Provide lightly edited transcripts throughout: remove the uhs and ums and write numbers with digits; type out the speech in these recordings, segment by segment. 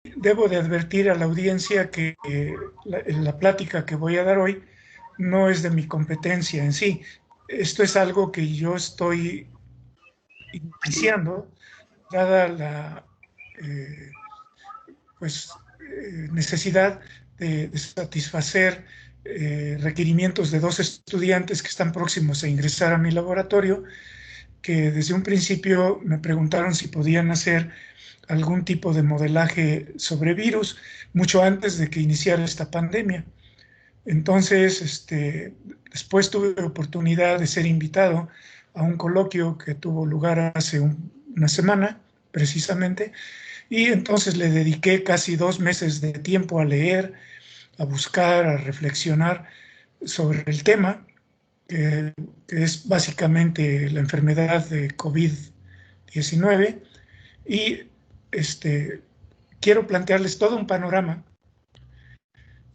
debo de advertir a la audiencia que la plática que voy a dar hoy no es de mi competencia en sí. Esto es algo que yo estoy iniciando, dada la eh, necesidad de satisfacer requerimientos de dos estudiantes que están próximos a ingresar a mi laboratorio, que desde un principio me preguntaron si podían hacer algún tipo de modelaje sobre virus mucho antes de que iniciara esta pandemia. Entonces, después tuve la oportunidad de ser invitado a un coloquio que tuvo lugar hace una semana, precisamente, y entonces le dediqué casi 2 meses de tiempo a leer, a buscar, a reflexionar sobre el tema, que, que es básicamente la enfermedad de COVID-19, y quiero plantearles todo un panorama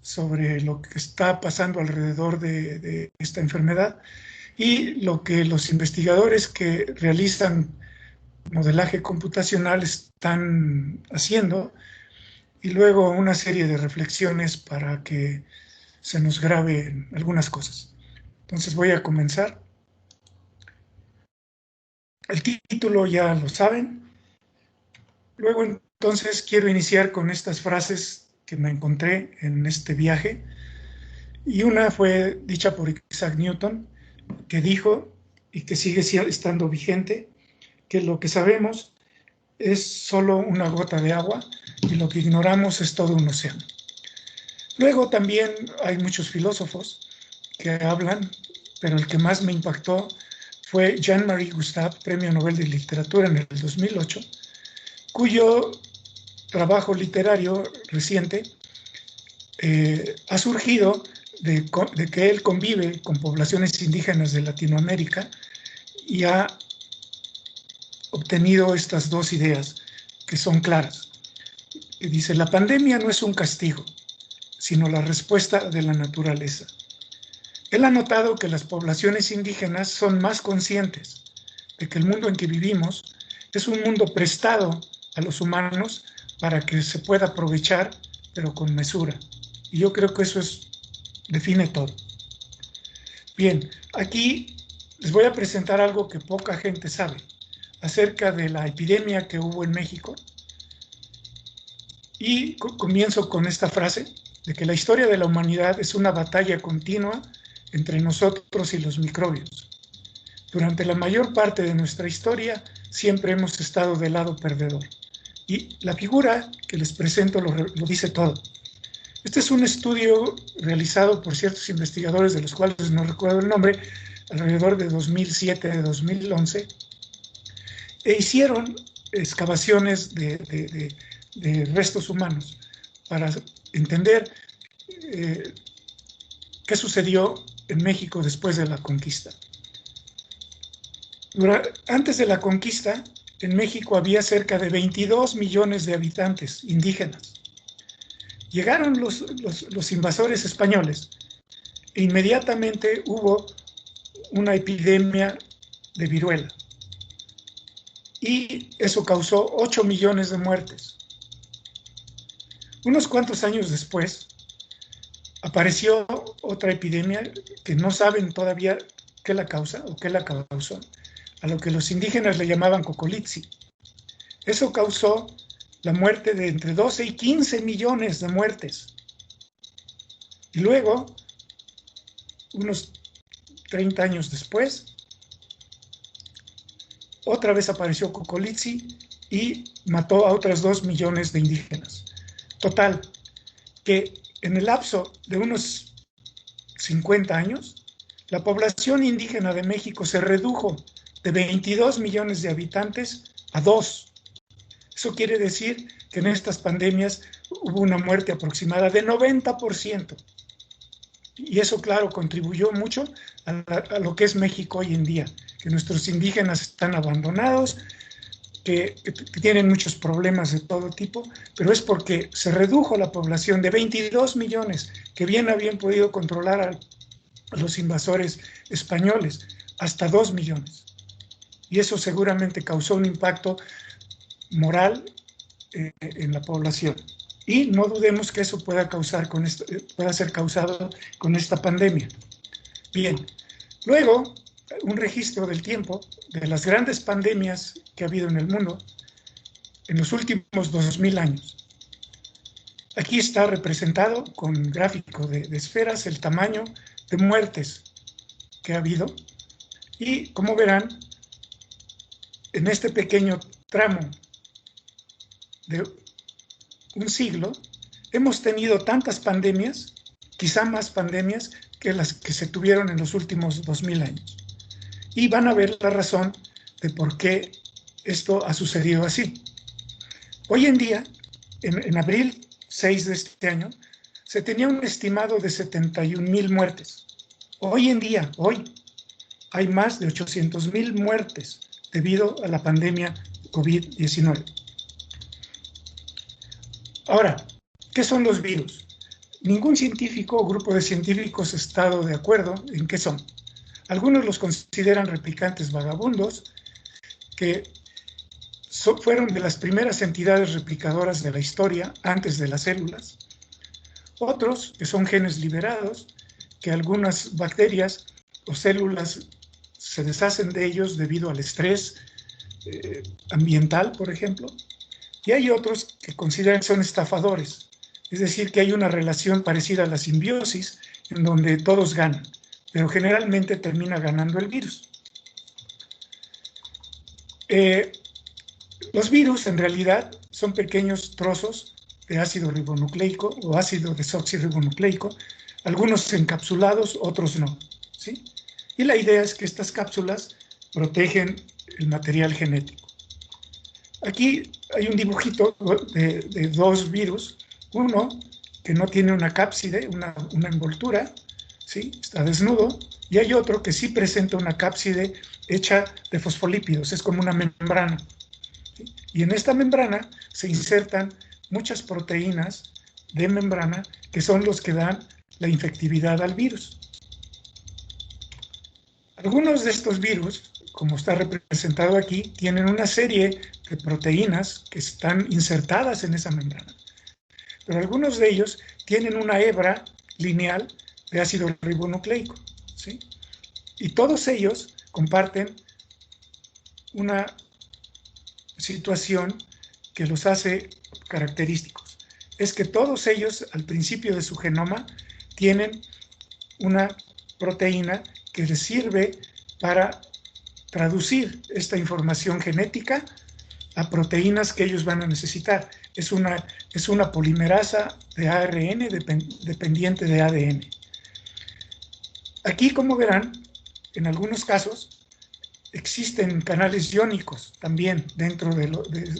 sobre lo que está pasando alrededor de esta enfermedad y lo que los investigadores que realizan modelaje computacional están haciendo, y luego una serie de reflexiones para que se nos graben algunas cosas. Entonces voy a comenzar. El título ya lo saben. Luego entonces quiero iniciar con estas frases que me encontré en este viaje. Y una fue dicha por Isaac Newton, que dijo, y que sigue estando vigente, que lo que sabemos es solo una gota de agua y lo que ignoramos es todo un océano. Luego también hay muchos filósofos que hablan, pero el que más me impactó fue Jean-Marie Gustave, Premio Nobel de Literatura en el 2008, cuyo trabajo literario reciente ha surgido de que él convive con poblaciones indígenas de Latinoamérica y ha obtenido estas dos ideas que son claras. Y dice, la pandemia no es un castigo, sino la respuesta de la naturaleza. Él ha notado que las poblaciones indígenas son más conscientes de que el mundo en que vivimos es un mundo prestado a los humanos para que se pueda aprovechar, pero con mesura. Y yo creo que eso define todo. Bien, aquí les voy a presentar algo que poca gente sabe acerca de la epidemia que hubo en México. Y comienzo con esta frase de que la historia de la humanidad es una batalla continua entre nosotros y los microbios. Durante la mayor parte de nuestra historia siempre hemos estado del lado perdedor. Y la figura que les presento lo dice todo. Este es un estudio realizado por ciertos investigadores, de los cuales no recuerdo el nombre, alrededor de 2007, de 2011, e hicieron excavaciones de restos humanos para entender qué sucedió en México después de la conquista. Antes de la conquista, en México había cerca de 22 millones de habitantes indígenas. Llegaron los invasores españoles e inmediatamente hubo una epidemia de viruela. Y eso causó 8 millones de muertes. Unos cuantos años después, apareció otra epidemia que no saben todavía qué la causa o qué la causó, a lo que los indígenas le llamaban Cocolitzi. Eso causó la muerte de entre 12 y 15 millones de muertes. Y luego, unos 30 años después, otra vez apareció Cocolitzi y mató a otras 2 millones de indígenas. Total, que en el lapso de unos 50 años, la población indígena de México se redujo de 22 millones de habitantes a 2. Eso quiere decir que en estas pandemias hubo una muerte aproximada de 90%. Y eso, claro, contribuyó mucho a lo que es México hoy en día, que nuestros indígenas están abandonados, que tienen muchos problemas de todo tipo, pero es porque se redujo la población de 22 millones, que bien habían podido controlar a los invasores españoles, hasta 2 millones. Y eso seguramente causó un impacto moral en la población. Y no dudemos que eso pueda ser causado con esta pandemia. Bien, luego, un registro del tiempo de las grandes pandemias que ha habido en el mundo en los últimos 2000 años. Aquí está representado con gráfico de esferas el tamaño de muertes que ha habido. Y como verán, en este pequeño tramo de un siglo, hemos tenido tantas pandemias, quizá más pandemias, que las que se tuvieron en los últimos 2000 años. Y van a ver la razón de por qué esto ha sucedido así. Hoy en día, en abril 6 de este año, se tenía un estimado de 71,000 muertes. Hoy en día, hoy, hay más de 800,000 muertes debido a la pandemia COVID-19. Ahora, ¿qué son los virus? Ningún científico o grupo de científicos ha estado de acuerdo en qué son. Algunos los consideran replicantes vagabundos, que fueron de las primeras entidades replicadoras de la historia antes de las células. Otros, que son genes liberados, que algunas bacterias o células se deshacen de ellos debido al estrés ambiental, por ejemplo. Y hay otros que consideran que son estafadores, es decir, que hay una relación parecida a la simbiosis, en donde todos ganan, pero generalmente termina ganando el virus. Los virus en realidad son pequeños trozos de ácido ribonucleico o ácido desoxirribonucleico, algunos encapsulados, otros no, ¿sí? Y la idea es que estas cápsulas protegen el material genético. Aquí hay un dibujito de dos virus, uno que no tiene una cápside, una envoltura, ¿sí? Está desnudo, y hay otro que sí presenta una cápside hecha de fosfolípidos, es como una membrana. ¿Sí? Y en esta membrana se insertan muchas proteínas de membrana que son los que dan la infectividad al virus. Algunos de estos virus, como está representado aquí, tienen una serie de proteínas que están insertadas en esa membrana. Pero algunos de ellos tienen una hebra lineal de ácido ribonucleico, ¿sí? Y todos ellos comparten una situación que los hace característicos. Es que todos ellos, al principio de su genoma, tienen una proteína que les sirve para traducir esta información genética a proteínas que ellos van a necesitar. Es una polimerasa de ARN dependiente de ADN. Aquí, como verán, en algunos casos existen canales iónicos también dentro de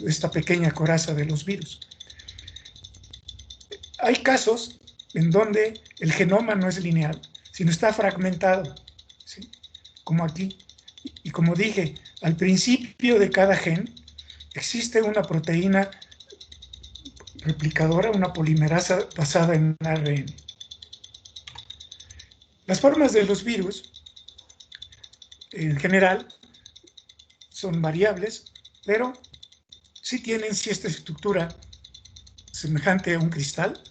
esta pequeña coraza de los virus. Hay casos en donde el genoma no es lineal, sino está fragmentado, ¿sí? Como aquí. Y como dije, al principio de cada gen existe una proteína replicadora, una polimerasa basada en ARN. Las formas de los virus, en general, son variables, pero sí tienen cierta estructura semejante a un cristal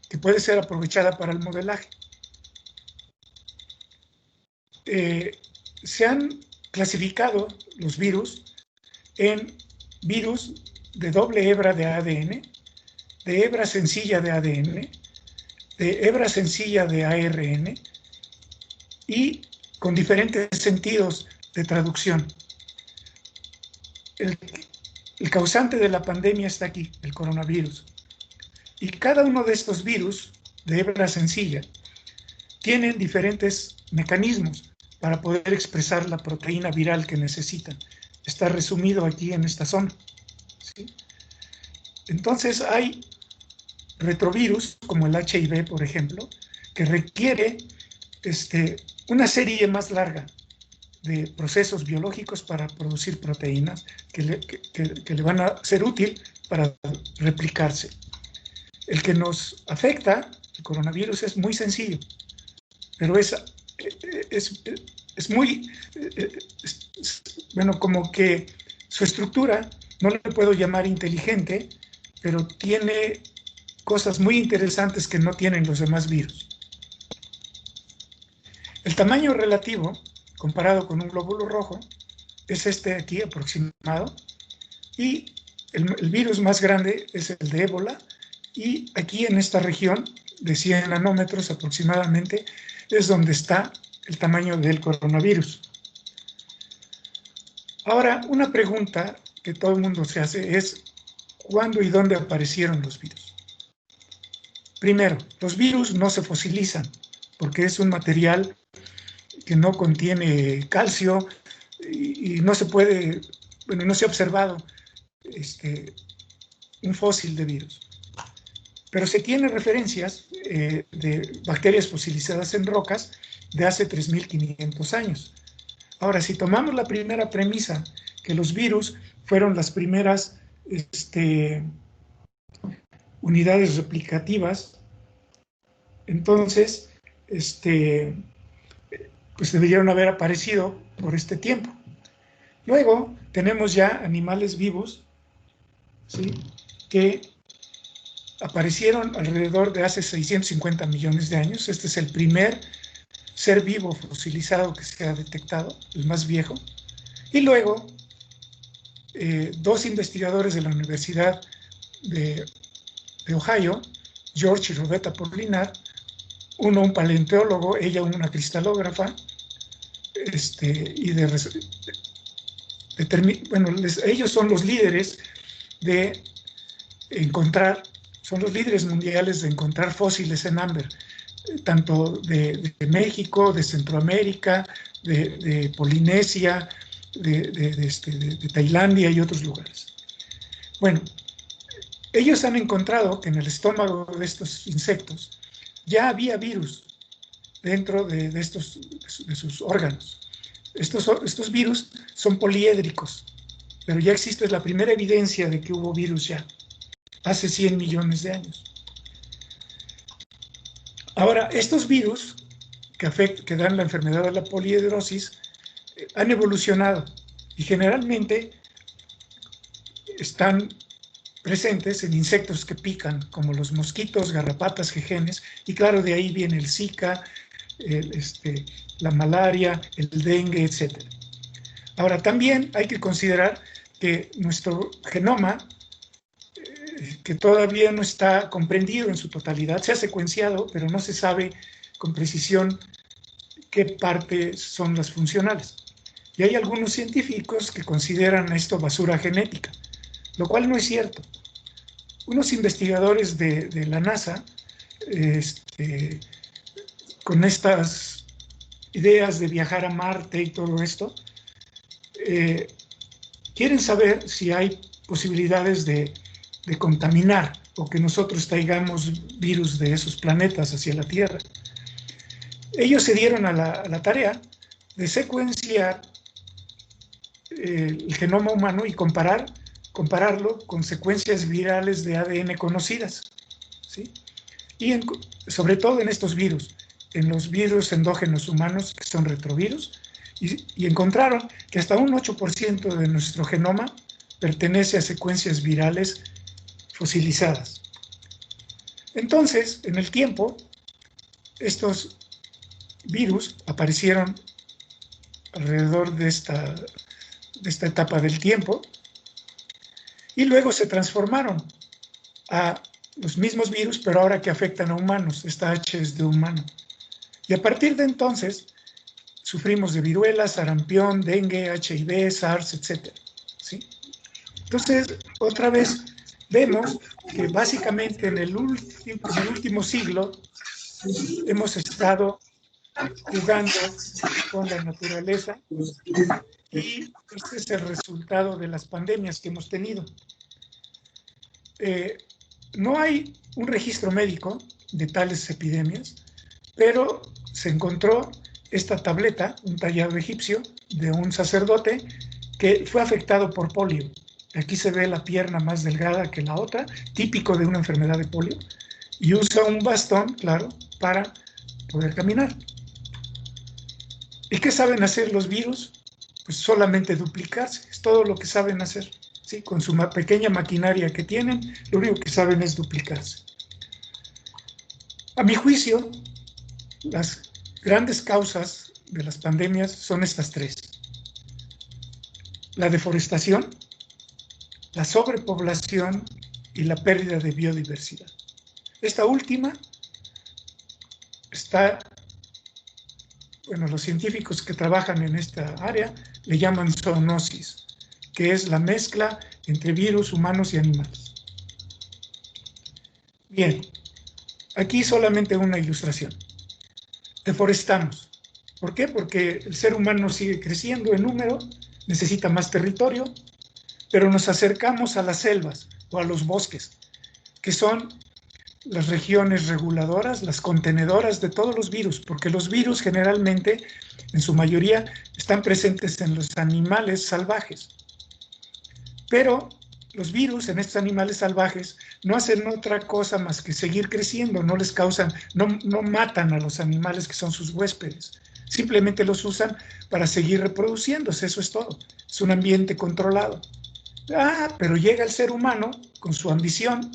que puede ser aprovechada para el modelaje. Se han clasificado los virus en virus de doble hebra de ADN, de hebra sencilla de ADN, de hebra sencilla de ARN y con diferentes sentidos de traducción. El causante de la pandemia está aquí, el coronavirus. Y cada uno de estos virus de hebra sencilla tienen diferentes mecanismos para poder expresar la proteína viral que necesitan. Está resumido aquí en esta zona, ¿sí? Entonces hay retrovirus, como el HIV, por ejemplo, que requiere una serie más larga de procesos biológicos para producir proteínas que le van a ser útil para replicarse. El que nos afecta, el coronavirus, es muy sencillo, pero es muy, bueno, como que su estructura no le puedo llamar inteligente, pero tiene cosas muy interesantes que no tienen los demás virus. El tamaño relativo, comparado con un glóbulo rojo, es este aquí aproximado, y el virus más grande es el de ébola, y aquí en esta región de 100 nanómetros aproximadamente es donde está el tamaño del coronavirus. Ahora, una pregunta que todo el mundo se hace es ¿cuándo y dónde aparecieron los virus? Primero, los virus no se fosilizan porque es un material que no contiene calcio y no se puede, bueno, no se ha observado un fósil de virus. Pero se tienen referencias de bacterias fosilizadas en rocas de hace 3.500 años. Ahora, si tomamos la primera premisa, que los virus fueron las primeras unidades replicativas, entonces, pues deberían haber aparecido por este tiempo. Luego tenemos ya animales vivos, ¿sí?, que aparecieron alrededor de hace 650 millones de años. Este es el primer ser vivo fosilizado que se ha detectado, el más viejo. Y luego, dos investigadores de la Universidad de Ohio, George y Roberta Polinar, uno un paleontólogo, ella una cristalógrafa, bueno, ellos son los líderes de encontrar, son los líderes mundiales de encontrar fósiles en ámbar, tanto de México, de Centroamérica, de Polinesia, de Tailandia y otros lugares. Bueno, ellos han encontrado que en el estómago de estos insectos ya había virus dentro de sus órganos. Estos virus son poliédricos, pero ya existe la primera evidencia de que hubo virus ya, hace 100 millones de años. Ahora, estos virus que dan la enfermedad de la poliedrosis han evolucionado y generalmente están presentes en insectos que pican, como los mosquitos, garrapatas, jejenes, y claro, de ahí viene el Zika, la malaria, el dengue, etc. Ahora, también hay que considerar que nuestro genoma, que todavía no está comprendido en su totalidad, se ha secuenciado, pero no se sabe con precisión qué partes son las funcionales. Y hay algunos científicos que consideran esto basura genética, lo cual no es cierto. Unos investigadores de la NASA, con estas ideas de viajar a Marte y todo esto, quieren saber si hay posibilidades de contaminar o que nosotros traigamos virus de esos planetas hacia la Tierra. Ellos se dieron a la tarea de secuenciar el genoma humano y compararlo con secuencias virales de ADN conocidas, ¿sí? Y sobre todo en estos virus, en los virus endógenos humanos, que son retrovirus, y encontraron que hasta un 8% de nuestro genoma pertenece a secuencias virales fosilizadas. Entonces, en el tiempo, estos virus aparecieron alrededor de esta etapa del tiempo y luego se transformaron a los mismos virus, pero ahora que afectan a humanos. Esta H es de humano. Y a partir de entonces sufrimos de viruela, sarampión, dengue, HIV, SARS, etc. ¿Sí? Entonces, otra vez vemos que básicamente en el último siglo hemos estado jugando con la naturaleza y este es el resultado de las pandemias que hemos tenido. No hay un registro médico de tales epidemias, pero se encontró esta tableta, un tallado egipcio de un sacerdote que fue afectado por polio. Aquí se ve la pierna más delgada que la otra, típico de una enfermedad de polio, y usa un bastón, claro, para poder caminar. ¿Y qué saben hacer los virus? Pues solamente duplicarse, es todo lo que saben hacer. ¿sí? Con su pequeña maquinaria que tienen, lo único que saben es duplicarse. A mi juicio, las grandes causas de las pandemias son estas tres: la deforestación, la sobrepoblación y la pérdida de biodiversidad. Esta última está, bueno, los científicos que trabajan en esta área le llaman zoonosis, que es la mezcla entre virus, humanos y animales. Bien, aquí solamente una ilustración. Deforestamos. ¿Por qué? Porque el ser humano sigue creciendo en número, necesita más territorio, pero nos acercamos a las selvas o a los bosques, que son las regiones reguladoras, las contenedoras de todos los virus, porque los virus generalmente, en su mayoría, están presentes en los animales salvajes. Pero los virus en estos animales salvajes no hacen otra cosa más que seguir creciendo, no les causan, no matan a los animales que son sus huéspedes, simplemente los usan para seguir reproduciéndose, eso es todo, es un ambiente controlado. Pero llega el ser humano con su ambición,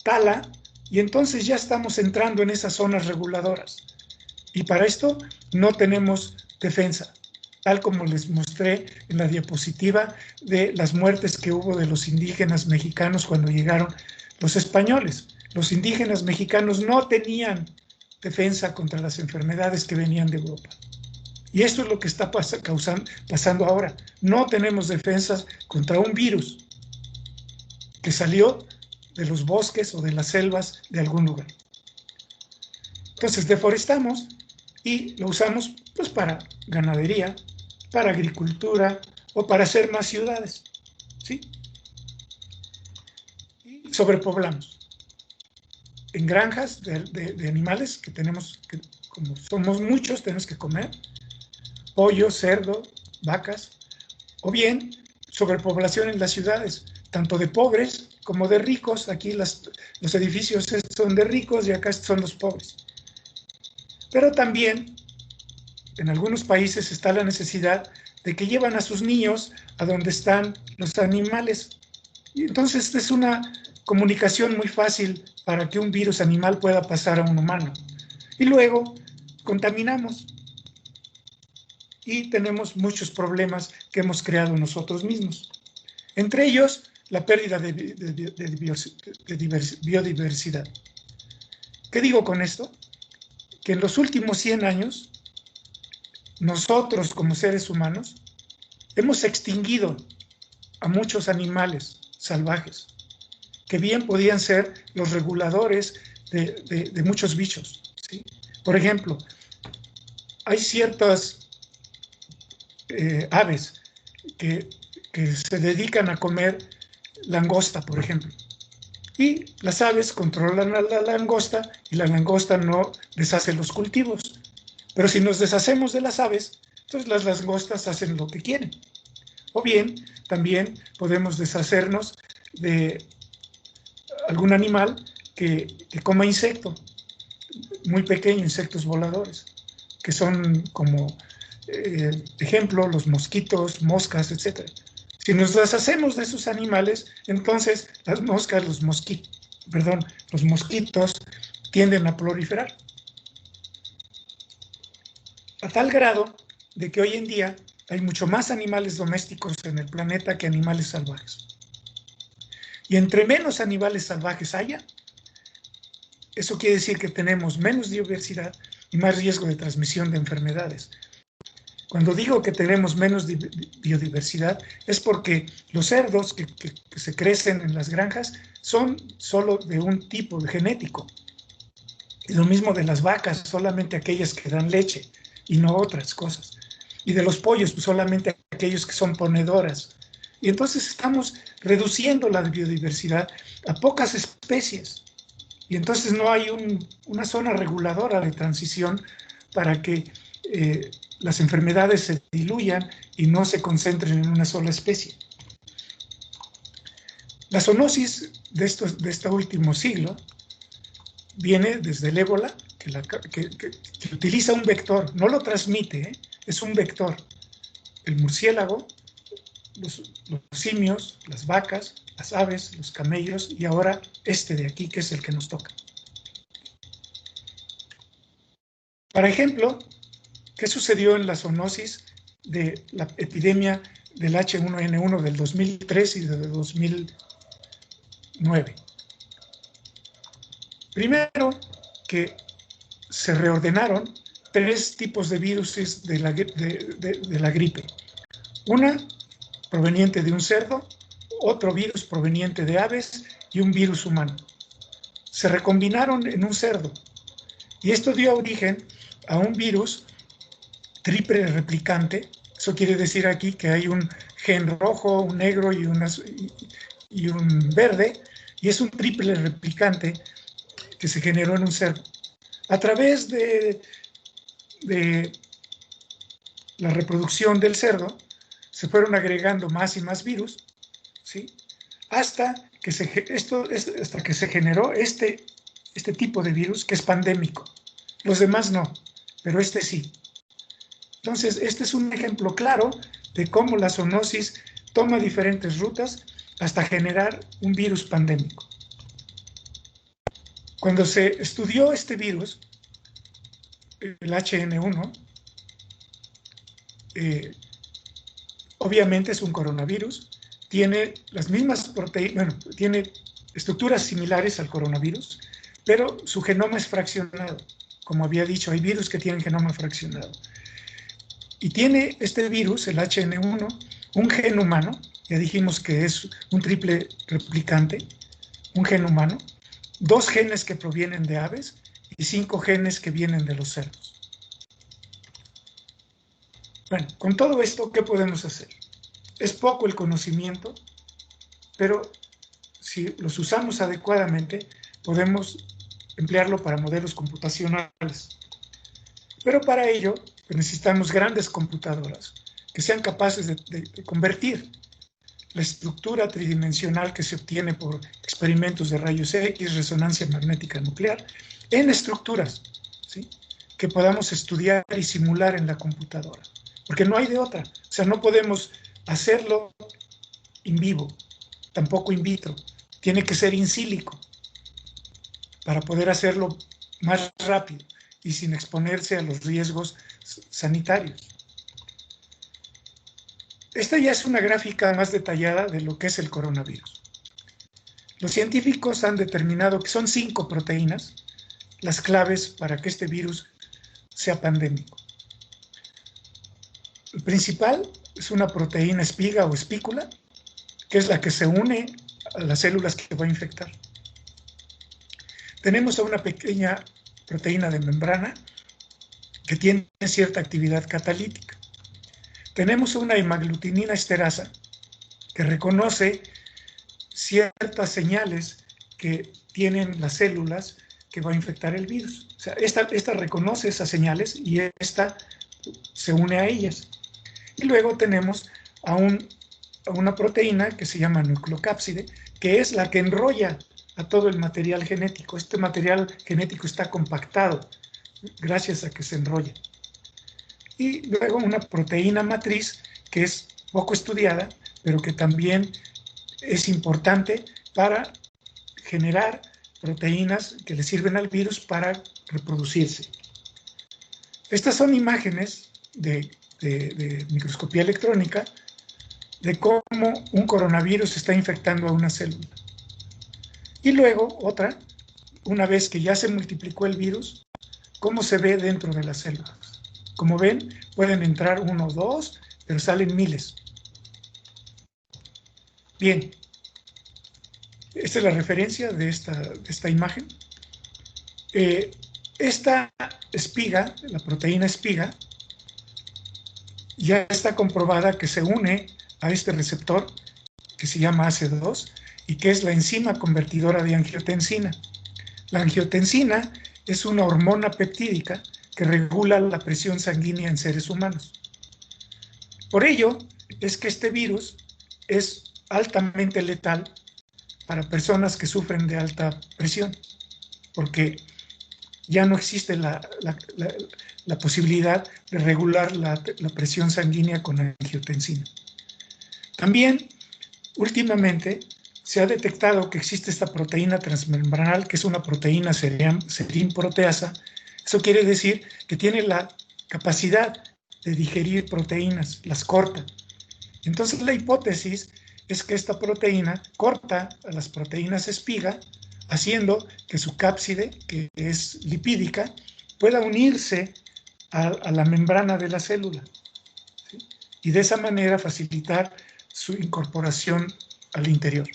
tala, y entonces ya estamos entrando en esas zonas reguladoras. Y para esto no tenemos defensa, tal como les mostré en la diapositiva de las muertes que hubo de los indígenas mexicanos cuando llegaron los españoles. Los indígenas mexicanos no tenían defensa contra las enfermedades que venían de Europa. Y esto es lo que está pasando ahora. No tenemos defensas contra un virus que salió de los bosques o de las selvas de algún lugar. Entonces deforestamos y lo usamos pues para ganadería, para agricultura o para hacer más ciudades, ¿sí? Y sobrepoblamos. En granjas de animales que tenemos, que como somos muchos, tenemos que comer, pollo, cerdo, vacas, o bien sobrepoblación en las ciudades, tanto de pobres como de ricos. Aquí los edificios son de ricos y acá son los pobres. Pero también en algunos países está la necesidad de que llevan a sus niños a donde están los animales. Y entonces es una comunicación muy fácil para que un virus animal pueda pasar a un humano. Y luego contaminamos. Y tenemos muchos problemas que hemos creado nosotros mismos. Entre ellos, la pérdida de biodiversidad. ¿Qué digo con esto? Que en los últimos 100 años, nosotros como seres humanos, hemos extinguido a muchos animales salvajes, que bien podían ser los reguladores de muchos bichos, ¿sí? Por ejemplo, hay ciertas aves que se dedican a comer langosta, por ejemplo. Y las aves controlan a la langosta y la langosta no deshace los cultivos. Pero si nos deshacemos de las aves, entonces las langostas hacen lo que quieren. O bien, también podemos deshacernos de algún animal que coma insecto, muy pequeño, insectos voladores, que son como ejemplo los mosquitos, moscas, etc. Si nos deshacemos de esos animales, entonces las moscas, los mosquitos tienden a proliferar. A tal grado de que hoy en día hay mucho más animales domésticos en el planeta que animales salvajes. Y entre menos animales salvajes haya, eso quiere decir que tenemos menos diversidad y más riesgo de transmisión de enfermedades. Cuando digo que tenemos menos biodiversidad es porque los cerdos que se crecen en las granjas son solo de un tipo de genético. Y lo mismo de las vacas, solamente aquellas que dan leche y no otras cosas. Y de los pollos, pues solamente aquellos que son ponedoras. Y entonces estamos reduciendo la biodiversidad a pocas especies. Y entonces no hay una zona reguladora de transición para que las enfermedades se diluyan y no se concentren en una sola especie. La zoonosis de este último siglo viene desde el ébola, que utiliza un vector, no lo transmite, es un vector. El murciélago los simios, las vacas, las aves, los camellos y ahora este de aquí, que es el que nos toca. Por ejemplo, ¿qué sucedió en la zoonosis de la epidemia del H1N1 del 2003 y del 2009? Primero, que se reordenaron tres tipos de virus de la gripe. Una proveniente de un cerdo, otro virus proveniente de aves y un virus humano. Se recombinaron en un cerdo y esto dio origen a un virus triple replicante. Eso quiere decir aquí que hay un gen rojo, un negro y un verde, y es un triple replicante que se generó en un cerdo. A través de la reproducción del cerdo, se fueron agregando más y más virus, ¿sí? hasta que se generó este tipo de virus que es pandémico. Los demás no, pero este sí. Entonces, este es un ejemplo claro de cómo la zoonosis toma diferentes rutas hasta generar un virus pandémico. Cuando se estudió este virus, el HN1, obviamente es un coronavirus, tiene las mismas proteínas, bueno, tiene estructuras similares al coronavirus, pero su genoma es fraccionado. Como había dicho, hay virus que tienen genoma fraccionado. Y tiene este virus, el HN1, un gen humano, ya dijimos que es un triple replicante, un gen humano, 2 genes que provienen de aves y 5 genes que vienen de los cerdos. Bueno, con todo esto, ¿qué podemos hacer? Es poco el conocimiento, pero si los usamos adecuadamente, podemos emplearlo para modelos computacionales. Pero para ello necesitamos grandes computadoras que sean capaces de convertir la estructura tridimensional que se obtiene por experimentos de rayos X, resonancia magnética nuclear, en estructuras, ¿sí?, que podamos estudiar y simular en la computadora. Porque no hay de otra. O sea, no podemos hacerlo in vivo, tampoco in vitro. Tiene que ser in silico para poder hacerlo más rápido y sin exponerse a los riesgos sanitarios. Esta ya es una gráfica más detallada de lo que es el coronavirus. Los científicos han determinado que son 5 proteínas las claves para que este virus sea pandémico. El principal es una proteína espiga o espícula, que es la que se une a las células que va a infectar. Tenemos a una pequeña proteína de membrana que tiene cierta actividad catalítica. Tenemos una hemaglutinina esterasa que reconoce ciertas señales que tienen las células que va a infectar el virus. O sea, esta reconoce esas señales y esta se une a ellas. Y luego tenemos a una proteína que se llama nucleocápside, que es la que enrolla a todo el material genético. Este material genético está compactado gracias a que se enrolla. Y luego una proteína matriz que es poco estudiada, pero que también es importante para generar proteínas que le sirven al virus para reproducirse. Estas son imágenes de microscopía electrónica de cómo un coronavirus está infectando a una célula. Y luego otra, una vez que ya se multiplicó el virus, cómo se ve dentro de las células. Como ven, pueden entrar 1 o 2, pero salen miles. Bien, esta es la referencia de esta imagen. Esta espiga, la proteína espiga, ya está comprobada que se une a este receptor que se llama AC2 y que es la enzima convertidora de angiotensina. La angiotensina es una hormona peptídica que regula la presión sanguínea en seres humanos. Por ello es que este virus es altamente letal para personas que sufren de alta presión, porque ya no existe la posibilidad de regular la presión sanguínea con angiotensina. También, últimamente, se ha detectado que existe esta proteína transmembranal, que es una proteína serin proteasa. Eso quiere decir que tiene la capacidad de digerir proteínas, las corta. Entonces la hipótesis es que esta proteína corta a las proteínas espiga, haciendo que su cápside, que es lipídica, pueda unirse a la membrana de la célula, ¿sí? Y de esa manera facilitar su incorporación al interior.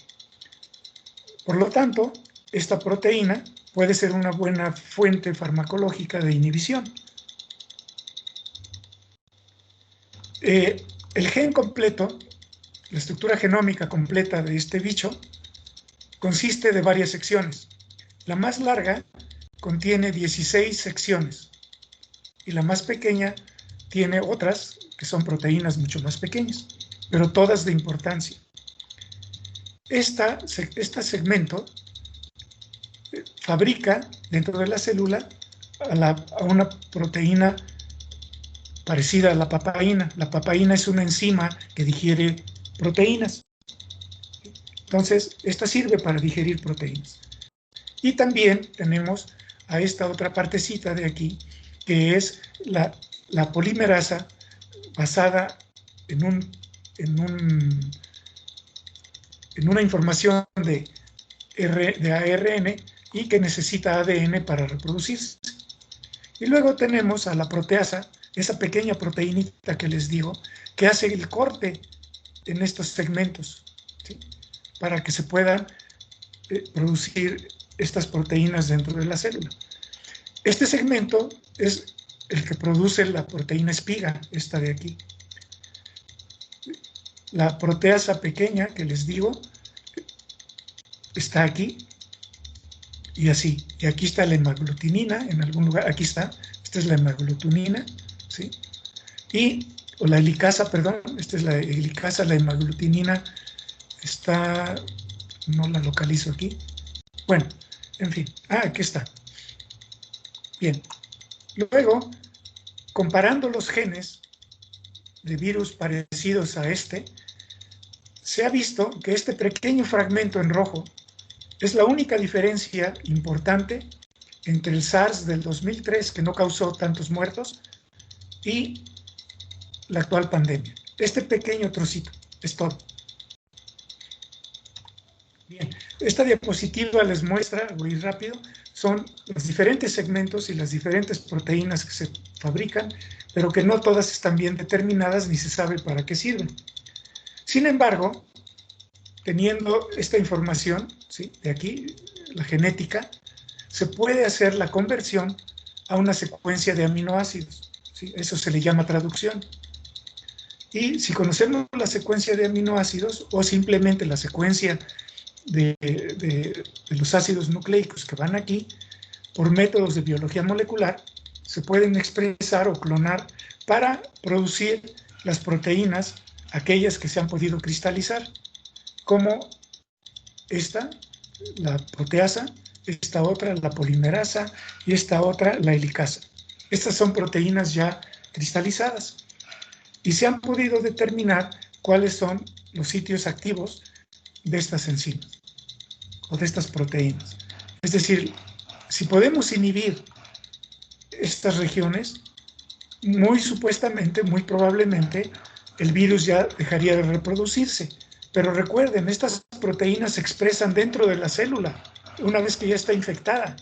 Por lo tanto, esta proteína puede ser una buena fuente farmacológica de inhibición. El gen completo, la estructura genómica completa de este bicho, consiste de varias secciones. La más larga contiene 16 secciones y la más pequeña tiene otras que son proteínas mucho más pequeñas, pero todas de importancia. Este segmento fabrica dentro de la célula a una proteína parecida a la papaína. La papaína es una enzima que digiere proteínas. Entonces, esta sirve para digerir proteínas. Y también tenemos a esta otra partecita de aquí, que es la polimerasa basada en una información de ARN y que necesita ADN para reproducirse. Y luego tenemos a la proteasa, esa pequeña proteínita que les digo, que hace el corte en estos segmentos, ¿sí? Para que se puedan producir estas proteínas dentro de la célula. Este segmento es el que produce la proteína espiga, esta de aquí. La proteasa pequeña que les digo está aquí y así. Y aquí está la hemaglutinina en algún lugar. Aquí está. Esta es la hemaglutinina, ¿sí? O la helicasa, perdón. Esta es la helicasa, la hemaglutinina está, no la localizo aquí. Bueno, en fin. Aquí está. Bien. Luego, comparando los genes de virus parecidos a este, se ha visto que este pequeño fragmento en rojo es la única diferencia importante entre el SARS del 2003, que no causó tantos muertos, y la actual pandemia. Este pequeño trocito es todo. Bien, esta diapositiva les muestra, voy a ir rápido, son los diferentes segmentos y las diferentes proteínas que se fabrican, pero que no todas están bien determinadas ni se sabe para qué sirven. Sin embargo, teniendo esta información, ¿sí?, de aquí, la genética, se puede hacer la conversión a una secuencia de aminoácidos, ¿sí? Eso se le llama traducción. Y si conocemos la secuencia de aminoácidos o simplemente la secuencia de los ácidos nucleicos que van aquí, por métodos de biología molecular, se pueden expresar o clonar para producir las proteínas, aquellas que se han podido cristalizar, como esta, la proteasa, esta otra, la polimerasa, y esta otra, la helicasa. Estas son proteínas ya cristalizadas y se han podido determinar cuáles son los sitios activos de estas enzimas o de estas proteínas. Es decir, si podemos inhibir estas regiones, muy supuestamente, muy probablemente, el virus ya dejaría de reproducirse. Pero recuerden, estas proteínas se expresan dentro de la célula una vez que ya está infectada.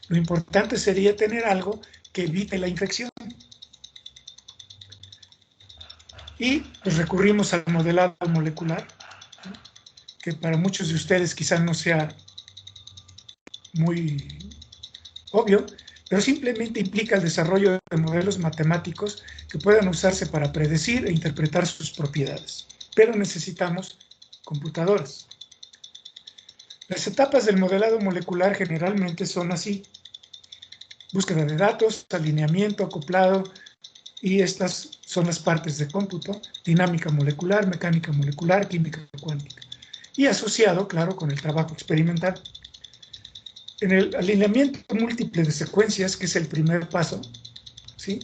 Lo importante sería tener algo que evite la infección. Y pues recurrimos al modelado molecular, que para muchos de ustedes quizás no sea muy obvio, pero simplemente implica el desarrollo de modelos matemáticos que puedan usarse para predecir e interpretar sus propiedades. Pero necesitamos computadoras. Las etapas del modelado molecular generalmente son así: búsqueda de datos, alineamiento, acoplado, y estas son las partes de cómputo: dinámica molecular, mecánica molecular, química cuántica, y asociado, claro, con el trabajo experimental. En el alineamiento múltiple de secuencias, que es el primer paso, ¿sí?,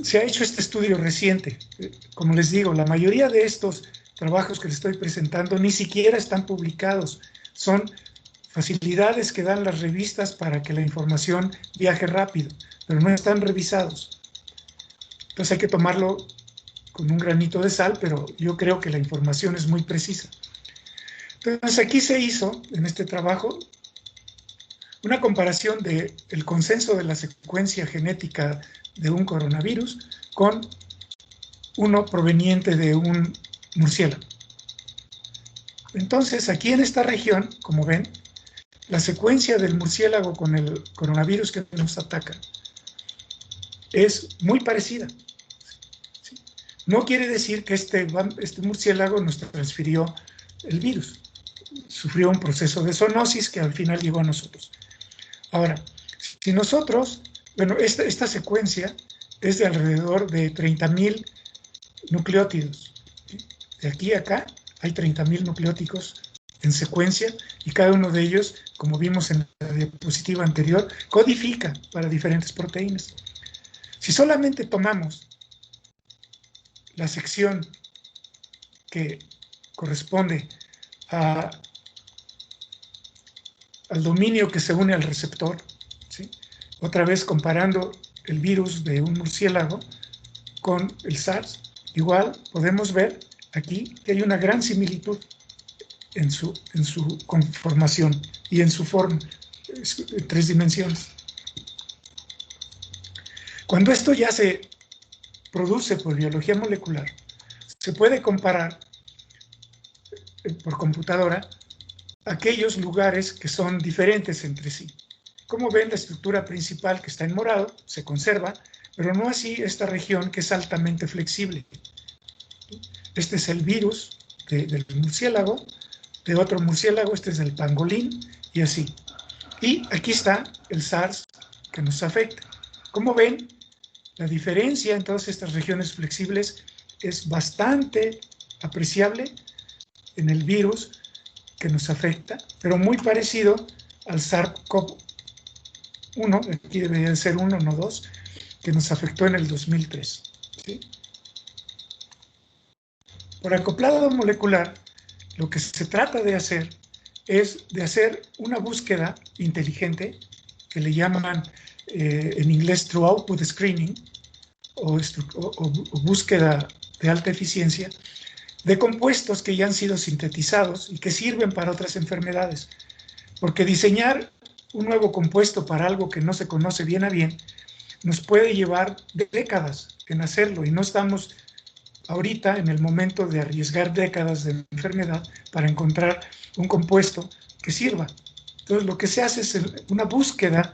se ha hecho este estudio reciente. Como les digo, la mayoría de estos trabajos que les estoy presentando ni siquiera están publicados. Son facilidades que dan las revistas para que la información viaje rápido, pero no están revisados. Entonces hay que tomarlo con un granito de sal, pero yo creo que la información es muy precisa. Entonces aquí se hizo, en este trabajo, una comparación del consenso de la secuencia genética de un coronavirus con uno proveniente de un murciélago. Entonces, aquí en esta región, como ven, la secuencia del murciélago con el coronavirus que nos ataca es muy parecida. ¿Sí? No quiere decir que este murciélago nos transfirió el virus. Sufrió un proceso de zoonosis que al final llegó a nosotros. Ahora, si nosotros, bueno, esta secuencia es de alrededor de 30.000 nucleótidos. ¿Sí? De aquí a acá hay 30.000 nucleótidos en secuencia y cada uno de ellos, como vimos en la diapositiva anterior, codifica para diferentes proteínas. Si solamente tomamos la sección que corresponde al dominio que se une al receptor, ¿sí? Otra vez comparando el virus de un murciélago con el SARS, igual podemos ver aquí que hay una gran similitud en su conformación y en su forma, en 3 dimensiones. Cuando esto ya se produce por biología molecular, se puede comparar por computadora aquellos lugares que son diferentes entre sí. Como ven, la estructura principal que está en morado se conserva, pero no así esta región que es altamente flexible. Este es el virus del murciélago, de otro murciélago, este es del pangolín, y así. Y aquí está el SARS que nos afecta. Como ven, la diferencia en todas estas regiones flexibles es bastante apreciable en el virus que nos afecta, pero muy parecido al SARS-CoV-1, aquí debería de ser 1, no 2, que nos afectó en el 2003. ¿Sí? Por acoplado molecular, lo que se trata de hacer es de hacer una búsqueda inteligente que le llaman en inglés True Output Screening o búsqueda de alta eficiencia de compuestos que ya han sido sintetizados y que sirven para otras enfermedades. Porque diseñar un nuevo compuesto para algo que no se conoce bien a bien nos puede llevar décadas en hacerlo y no estamos ahorita en el momento de arriesgar décadas de enfermedad para encontrar un compuesto que sirva. Entonces lo que se hace es una búsqueda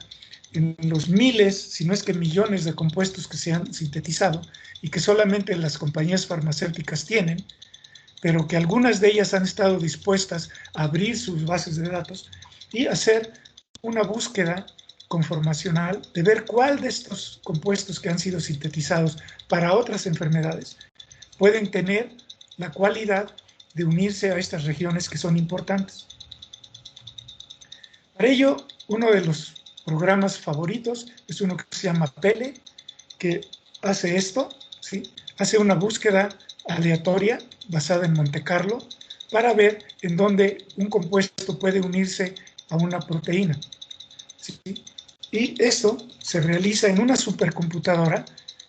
en los miles, si no es que millones de compuestos que se han sintetizado y que solamente las compañías farmacéuticas tienen, pero que algunas de ellas han estado dispuestas a abrir sus bases de datos y hacer una búsqueda conformacional de ver cuál de estos compuestos que han sido sintetizados para otras enfermedades pueden tener la cualidad de unirse a estas regiones que son importantes. Para ello, uno de los programas favoritos es uno que se llama PELE, que hace esto, ¿sí? Hace una búsqueda aleatoria basada en Monte Carlo para ver en dónde un compuesto puede unirse a una proteína. ¿Sí? Y esto se realiza en una supercomputadora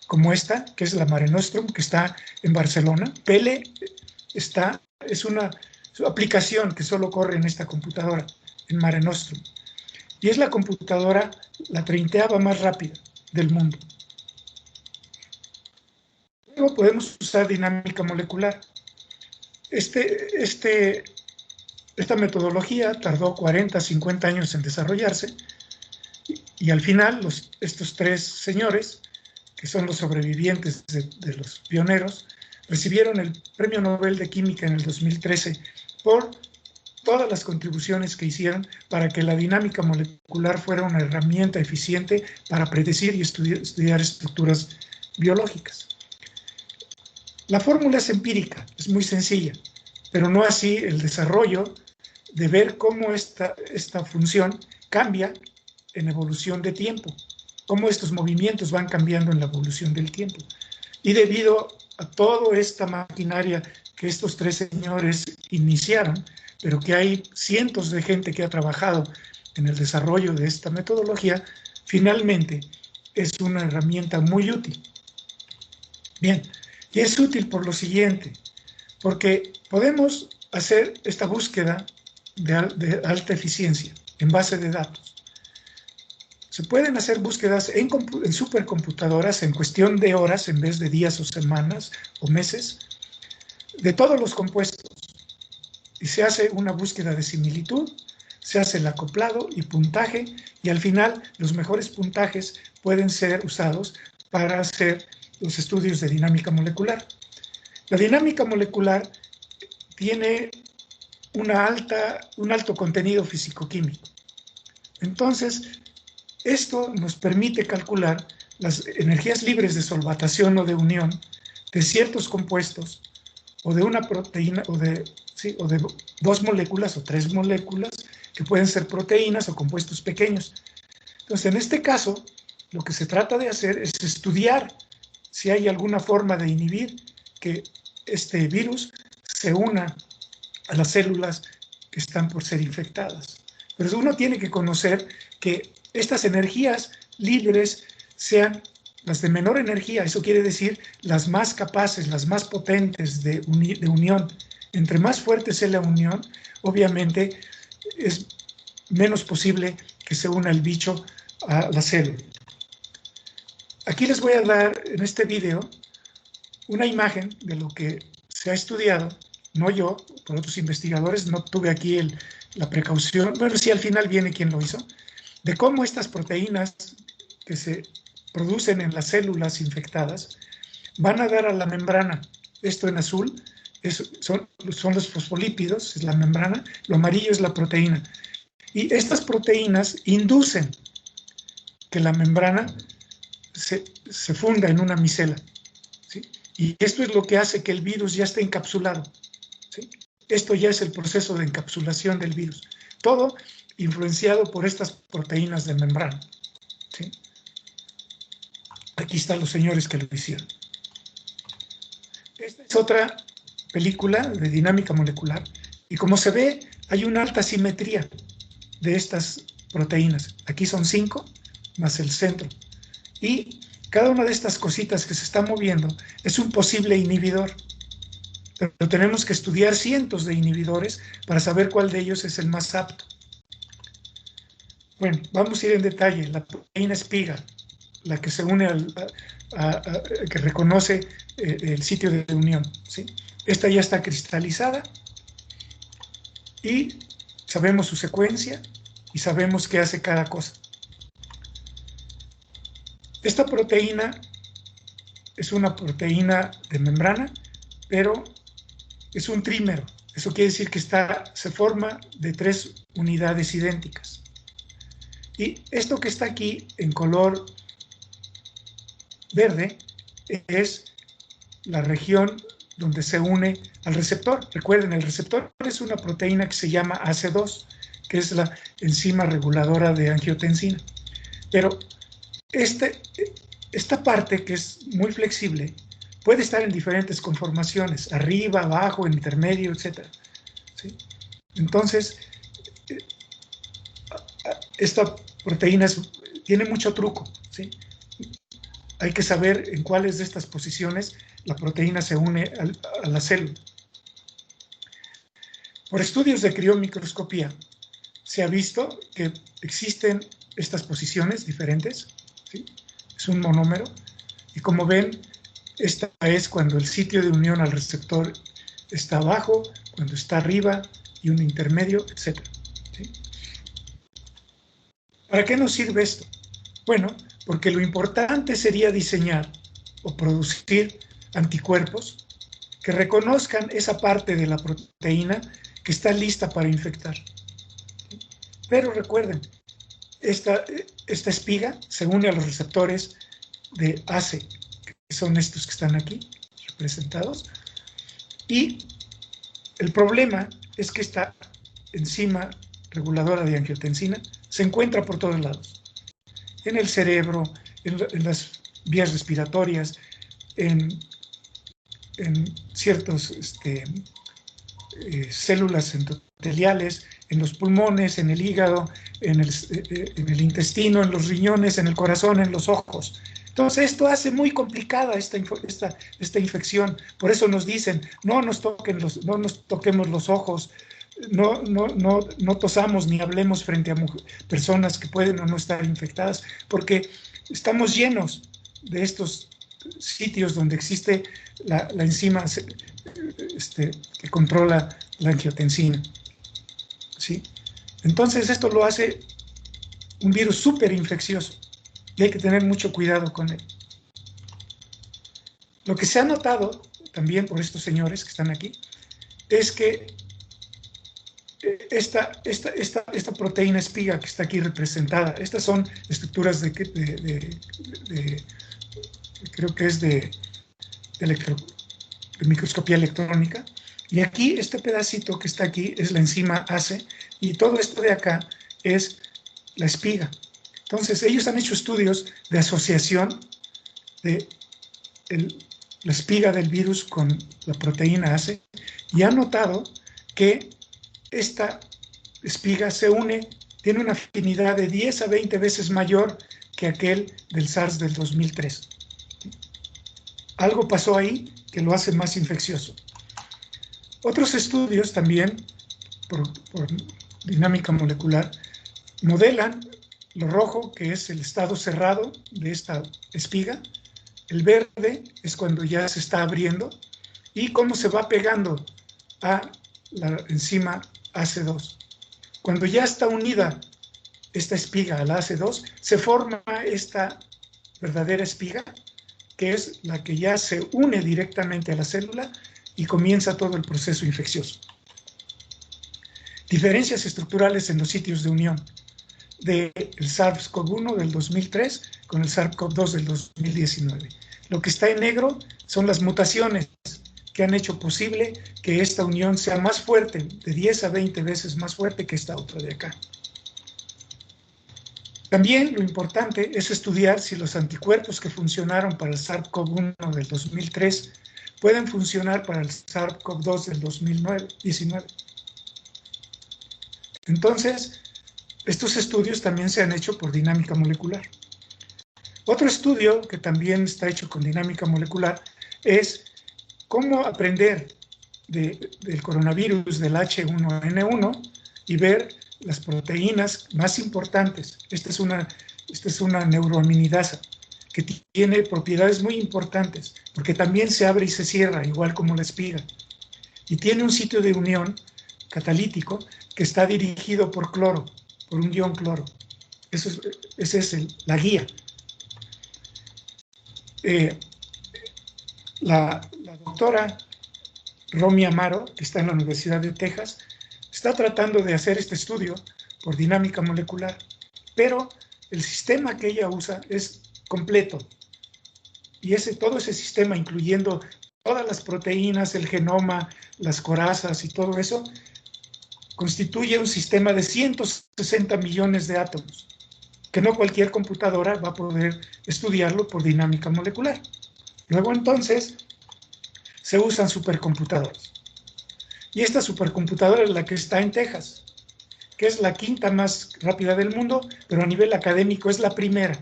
como esta, que es la Mare Nostrum, que está en Barcelona. PELE es una aplicación que solo corre en esta computadora, en Mare Nostrum. Y es la computadora, la 30ª más rápida del mundo. Luego podemos usar dinámica molecular. Esta metodología tardó 40, 50 años en desarrollarse y al final estos 3 señores, que son los sobrevivientes de los pioneros, recibieron el Premio Nobel de Química en el 2013 por todas las contribuciones que hicieron para que la dinámica molecular fuera una herramienta eficiente para predecir y estudiar estructuras biológicas. La fórmula es empírica, es muy sencilla, pero no así el desarrollo de ver cómo esta función cambia en evolución de tiempo, cómo estos movimientos van cambiando en la evolución del tiempo. Y debido a toda esta maquinaria que estos tres señores iniciaron, pero que hay cientos de gente que ha trabajado en el desarrollo de esta metodología, finalmente es una herramienta muy útil. Bien, y es útil por lo siguiente, porque podemos hacer esta búsqueda de alta eficiencia en base de datos. Se pueden hacer búsquedas en supercomputadoras en cuestión de horas en vez de días o semanas o meses de todos los compuestos. Y se hace una búsqueda de similitud, se hace el acoplado y puntaje, y al final los mejores puntajes pueden ser usados para hacer los estudios de dinámica molecular. La dinámica molecular tiene un alto contenido físico-químico. Entonces, esto nos permite calcular las energías libres de solvatación o de unión de ciertos compuestos o de una proteína o de dos moléculas o tres moléculas que pueden ser proteínas o compuestos pequeños. Entonces, en este caso, lo que se trata de hacer es estudiar si hay alguna forma de inhibir que este virus se una a las células que están por ser infectadas. Pero uno tiene que conocer que estas energías libres sean las de menor energía, eso quiere decir las más capaces, las más potentes de unión. Entre más fuerte sea la unión, obviamente es menos posible que se una el bicho a la célula. Aquí les voy a dar en este video una imagen de lo que se ha estudiado, no yo, por otros investigadores, no tuve aquí la precaución, bueno, sí, al final viene quien lo hizo, de cómo estas proteínas que se producen en las células infectadas van a dar a la membrana. Esto en azul son los fosfolípidos, es la membrana, lo amarillo es la proteína. Y estas proteínas inducen que la membrana se funda en una micela, ¿sí? Y esto es lo que hace que el virus ya esté encapsulado, ¿sí? Esto ya es el proceso de encapsulación del virus. Todo influenciado por estas proteínas de membrana, ¿sí? Aquí están los señores que lo hicieron. Esta es otra película de dinámica molecular y como se ve hay una alta simetría de estas proteínas. Aquí son 5 más el centro y cada una de estas cositas que se está moviendo es un posible inhibidor. Pero tenemos que estudiar cientos de inhibidores para saber cuál de ellos es el más apto. Bueno, vamos a ir en detalle. La proteína espiga, la que se une que reconoce el sitio de unión, ¿sí? Esta ya está cristalizada y sabemos su secuencia y sabemos qué hace cada cosa. Esta proteína es una proteína de membrana, pero es un trímero. Eso quiere decir que se forma de 3 unidades idénticas. Y esto que está aquí en color verde es la región donde se une al receptor. Recuerden, el receptor es una proteína que se llama AC2, que es la enzima reguladora de angiotensina. Pero esta parte, que es muy flexible, puede estar en diferentes conformaciones, arriba, abajo, en intermedio, etc. ¿Sí? Entonces, esta proteína tiene mucho truco, ¿sí? Hay que saber en cuáles de estas posiciones la proteína se une a la célula. Por estudios de criomicroscopía se ha visto que existen estas posiciones diferentes, ¿sí? Es un monómero y como ven, esta es cuando el sitio de unión al receptor está abajo, cuando está arriba y un intermedio, etc. ¿Sí? ¿Para qué nos sirve esto? Bueno, porque lo importante sería diseñar o producir anticuerpos que reconozcan esa parte de la proteína que está lista para infectar. Pero recuerden, esta espiga se une a los receptores de ACE, que son estos que están aquí representados, y el problema es que esta enzima reguladora de angiotensina se encuentra por todos lados, en el cerebro, en las vías respiratorias, en en ciertas células endoteliales, en los pulmones, en el hígado, en el intestino, en los riñones, en el corazón, en los ojos. Entonces, esto hace muy complicada esta infección. Por eso nos dicen, no nos toquemos los ojos, no tosamos ni hablemos frente a personas que pueden o no estar infectadas, porque estamos llenos de estos sitios donde existe la enzima que controla la angiotensina. ¿Sí? Entonces, esto lo hace un virus súper infeccioso y hay que tener mucho cuidado con él. Lo que se ha notado también por estos señores que están aquí es que esta proteína espiga que está aquí representada, estas son estructuras creo que es de microscopía electrónica, y aquí este pedacito que está aquí es la enzima ACE, y todo esto de acá es la espiga. Entonces ellos han hecho estudios de asociación de la espiga del virus con la proteína ACE, y han notado que esta espiga se une, tiene una afinidad de 10 a 20 veces mayor que aquel del SARS del 2003. Algo pasó ahí que lo hace más infeccioso. Otros estudios también, por dinámica molecular, modelan lo rojo, que es el estado cerrado de esta espiga, el verde es cuando ya se está abriendo, y cómo se va pegando a la enzima AC2. Cuando ya está unida esta espiga a la AC2, se forma esta verdadera espiga, que es la que ya se une directamente a la célula y comienza todo el proceso infeccioso. Diferencias estructurales en los sitios de unión del SARS-CoV-1 del 2003 con el SARS-CoV-2 del 2019. Lo que está en negro son las mutaciones que han hecho posible que esta unión sea más fuerte, de 10 a 20 veces más fuerte que esta otra de acá. También lo importante es estudiar si los anticuerpos que funcionaron para el SARS-CoV-1 del 2003 pueden funcionar para el SARS-CoV-2 del 2019. Entonces, estos estudios también se han hecho por dinámica molecular. Otro estudio que también está hecho con dinámica molecular es cómo aprender del coronavirus del H1N1 y ver las proteínas más importantes. Esta es una neuroaminidasa que tiene propiedades muy importantes, porque también se abre y se cierra, igual como la espiga. Y tiene un sitio de unión catalítico que está dirigido por cloro, por un ion cloro. Esa es la guía. La doctora Romy Amaro, que está en la Universidad de Texas, está tratando de hacer este estudio por dinámica molecular, pero el sistema que ella usa es completo. Y todo ese sistema, incluyendo todas las proteínas, el genoma, las corazas y todo eso, constituye un sistema de 160 millones de átomos, que no cualquier computadora va a poder estudiarlo por dinámica molecular. Luego entonces se usan supercomputadoras. Y esta supercomputadora es la que está en Texas, que es la quinta más rápida del mundo, pero a nivel académico es la primera.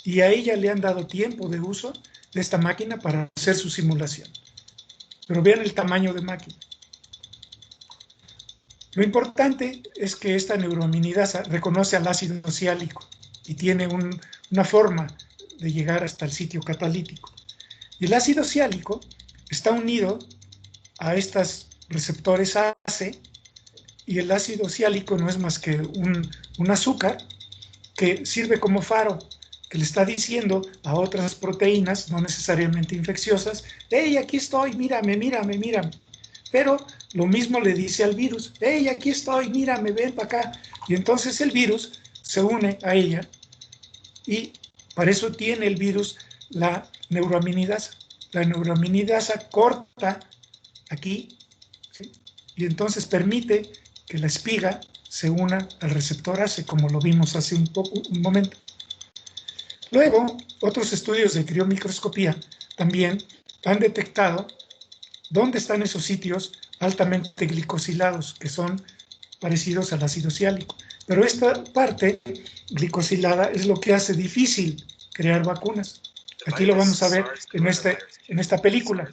Y a ella le han dado tiempo de uso de esta máquina para hacer su simulación. Pero vean el tamaño de máquina. Lo importante es que esta neuroaminidasa reconoce al ácido ciálico y tiene una forma de llegar hasta el sitio catalítico. Y el ácido ciálico está unido a estos receptores ACE, y el ácido ciálico no es más que un azúcar que sirve como faro, que le está diciendo a otras proteínas, no necesariamente infecciosas, hey, aquí estoy, mírame, mírame, mírame. Pero lo mismo le dice al virus, hey, aquí estoy, mírame, ven para acá. Y entonces el virus se une a ella, y para eso tiene el virus la neuroaminidasa. La neuroaminidasa corta aquí, ¿sí? Y entonces permite que la espiga se una al receptor ACE, como lo vimos hace un momento. Luego, otros estudios de criomicroscopía también han detectado dónde están esos sitios altamente glicosilados, que son parecidos al ácido siálico. Pero esta parte glicosilada es lo que hace difícil crear vacunas. Aquí lo vamos a ver en esta película.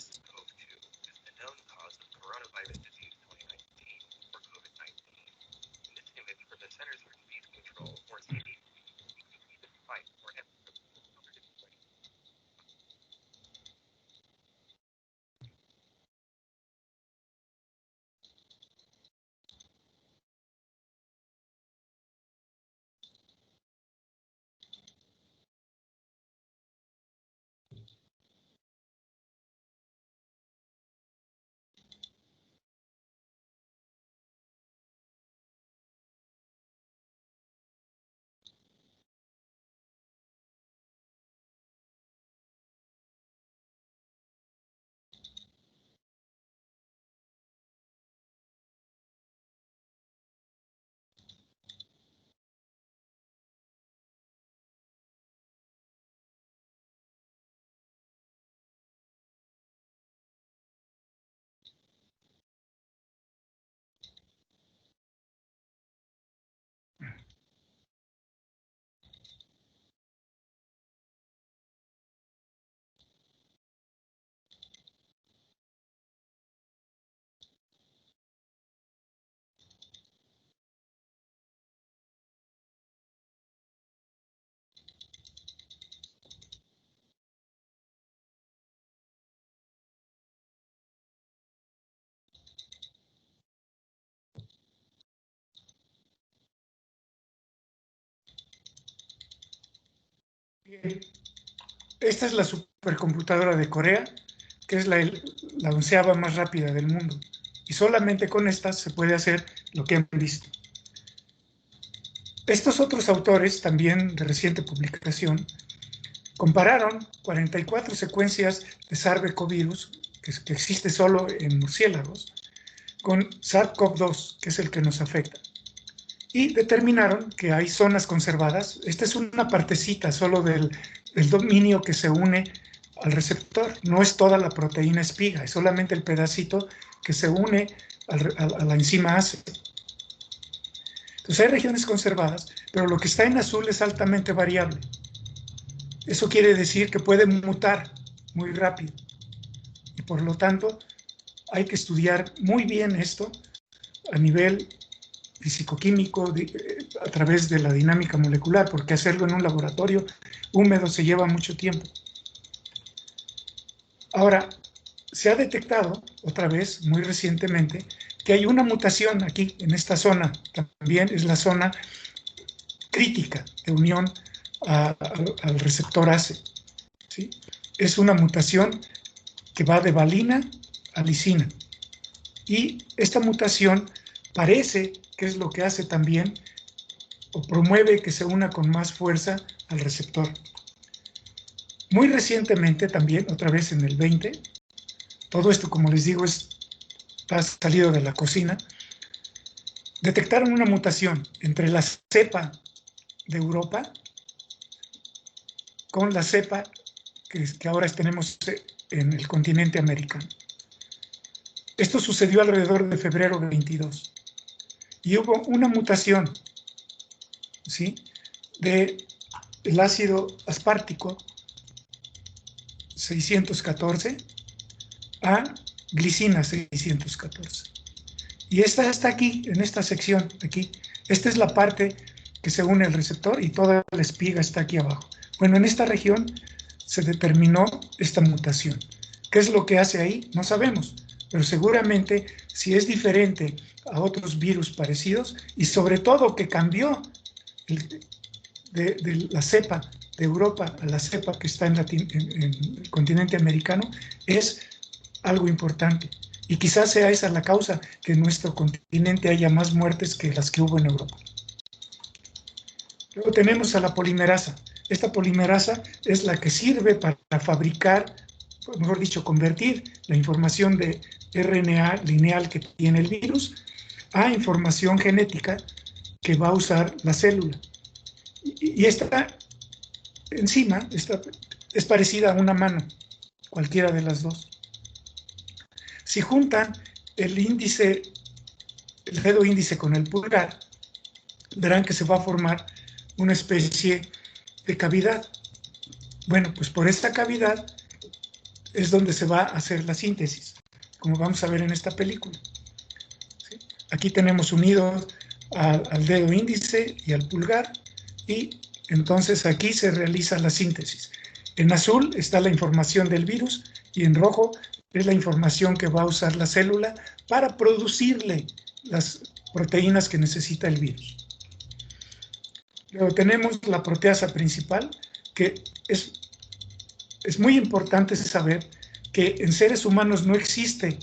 Esta es la supercomputadora de Corea, que es la onceava más rápida del mundo. Y solamente con esta se puede hacer lo que han visto. Estos otros autores, también de reciente publicación, compararon 44 secuencias de SARS-CoV-2, que existe solo en murciélagos, con SARS-CoV-2, que es el que nos afecta. Y determinaron que hay zonas conservadas. Esta es una partecita solo del dominio que se une al receptor. No es toda la proteína espiga, es solamente el pedacito que se une a la enzima ACE. Entonces hay regiones conservadas, pero lo que está en azul es altamente variable. Eso quiere decir que puede mutar muy rápido. Y por lo tanto, hay que estudiar muy bien esto a nivel físico-químico, a través de la dinámica molecular, porque hacerlo en un laboratorio húmedo se lleva mucho tiempo. Ahora, se ha detectado, otra vez, muy recientemente, que hay una mutación aquí, en esta zona, también es la zona crítica de unión al receptor ACE. ¿Sí? Es una mutación que va de valina a lisina. Y esta mutación parece que es lo que hace también o promueve que se una con más fuerza al receptor. Muy recientemente también, otra vez en el 20, todo esto, como les digo, está salido de la cocina, detectaron una mutación entre la cepa de Europa con la cepa que ahora tenemos en el continente americano. Esto sucedió alrededor de febrero 22 y hubo una mutación, ¿sí?, del ácido aspartico 614 a glicina 614. Y esta está aquí, en esta sección, aquí. Esta es la parte que se une al receptor y toda la espiga está aquí abajo. Bueno, en esta región se determinó esta mutación. ¿Qué es lo que hace ahí? No sabemos, pero seguramente si es diferente a otros virus parecidos y sobre todo que cambió de la cepa de Europa a la cepa que está en el continente americano, es algo importante. Y quizás sea esa la causa que en nuestro continente haya más muertes que las que hubo en Europa. Luego tenemos a la polimerasa. Esta polimerasa es la que sirve para fabricar, mejor dicho, convertir la información de RNA lineal que tiene el virus a información genética que va a usar la célula. Y esta enzima es parecida a una mano. cualquiera de las dos. Si juntan el índice, el dedo índice con el pulgar, verán que se va a formar una especie de cavidad. Bueno, pues por esta cavidad es donde se va a hacer la síntesis, como vamos a ver en esta película. ¿Sí? Aquí tenemos unidos al dedo índice y al pulgar, y entonces aquí se realiza la síntesis. En azul está la información del virus y en rojo es la información que va a usar la célula para producirle las proteínas que necesita el virus. Luego tenemos la proteasa principal, que es muy importante saber que en seres humanos no existe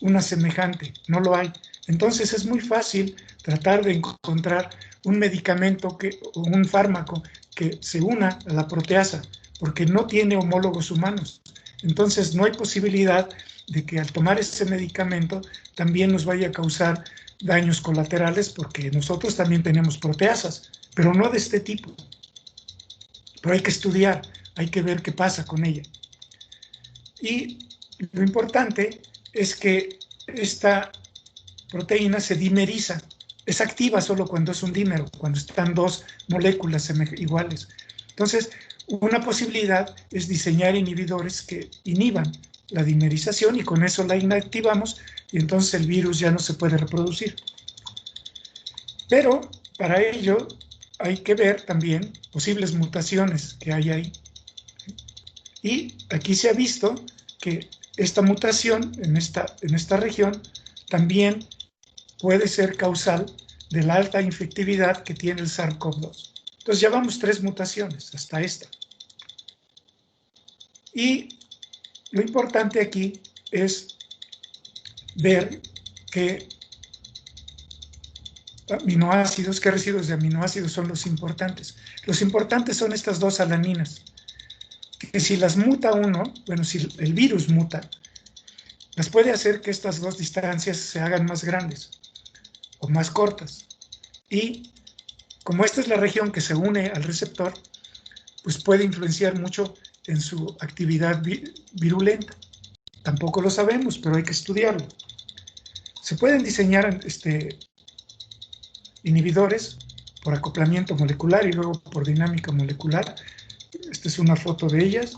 una semejante, no lo hay. Entonces es muy fácil tratar de encontrar un medicamento o un fármaco que se una a la proteasa, porque no tiene homólogos humanos. Entonces no hay posibilidad de que al tomar ese medicamento también nos vaya a causar daños colaterales, porque nosotros también tenemos proteasas, pero no de este tipo. Pero hay que estudiar, hay que ver qué pasa con ella. Y lo importante es que esta proteína se dimeriza. Es activa solo cuando es un dímero, cuando están dos moléculas iguales. Entonces, una posibilidad es diseñar inhibidores que inhiban la dimerización y con eso la inactivamos y entonces el virus ya no se puede reproducir. Pero para ello hay que ver también posibles mutaciones que hay ahí. Y aquí se ha visto que esta mutación en esta región también puede ser causal de la alta infectividad que tiene el SARS-CoV-2. Entonces ya vamos 3 mutaciones hasta esta. Y lo importante aquí es ver qué aminoácidos, qué residuos de aminoácidos son los importantes. Los importantes son estas dos alaninas, que si las muta uno, bueno, si el virus muta, las puede hacer que estas dos distancias se hagan más grandes o más cortas. Y como esta es la región que se une al receptor, pues puede influenciar mucho en su actividad virulenta. Tampoco lo sabemos, pero hay que estudiarlo. Se pueden diseñar inhibidores por acoplamiento molecular y luego por dinámica molecular. Esta es una foto de ellas.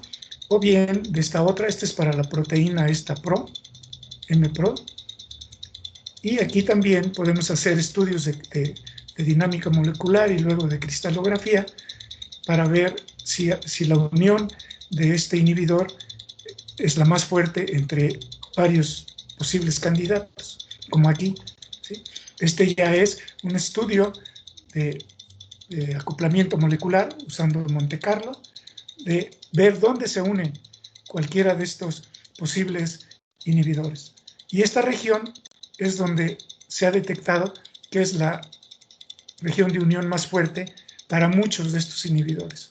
O bien de esta otra, esta es para la proteína esta PRO, MPRO. Y aquí también podemos hacer estudios de dinámica molecular y luego de cristalografía para ver si la unión de este inhibidor es la más fuerte entre varios posibles candidatos, como aquí. ¿Sí? Este ya es un estudio de acoplamiento molecular usando Monte Carlo, de ver dónde se unen cualquiera de estos posibles inhibidores. Y esta región es donde se ha detectado que es la región de unión más fuerte para muchos de estos inhibidores.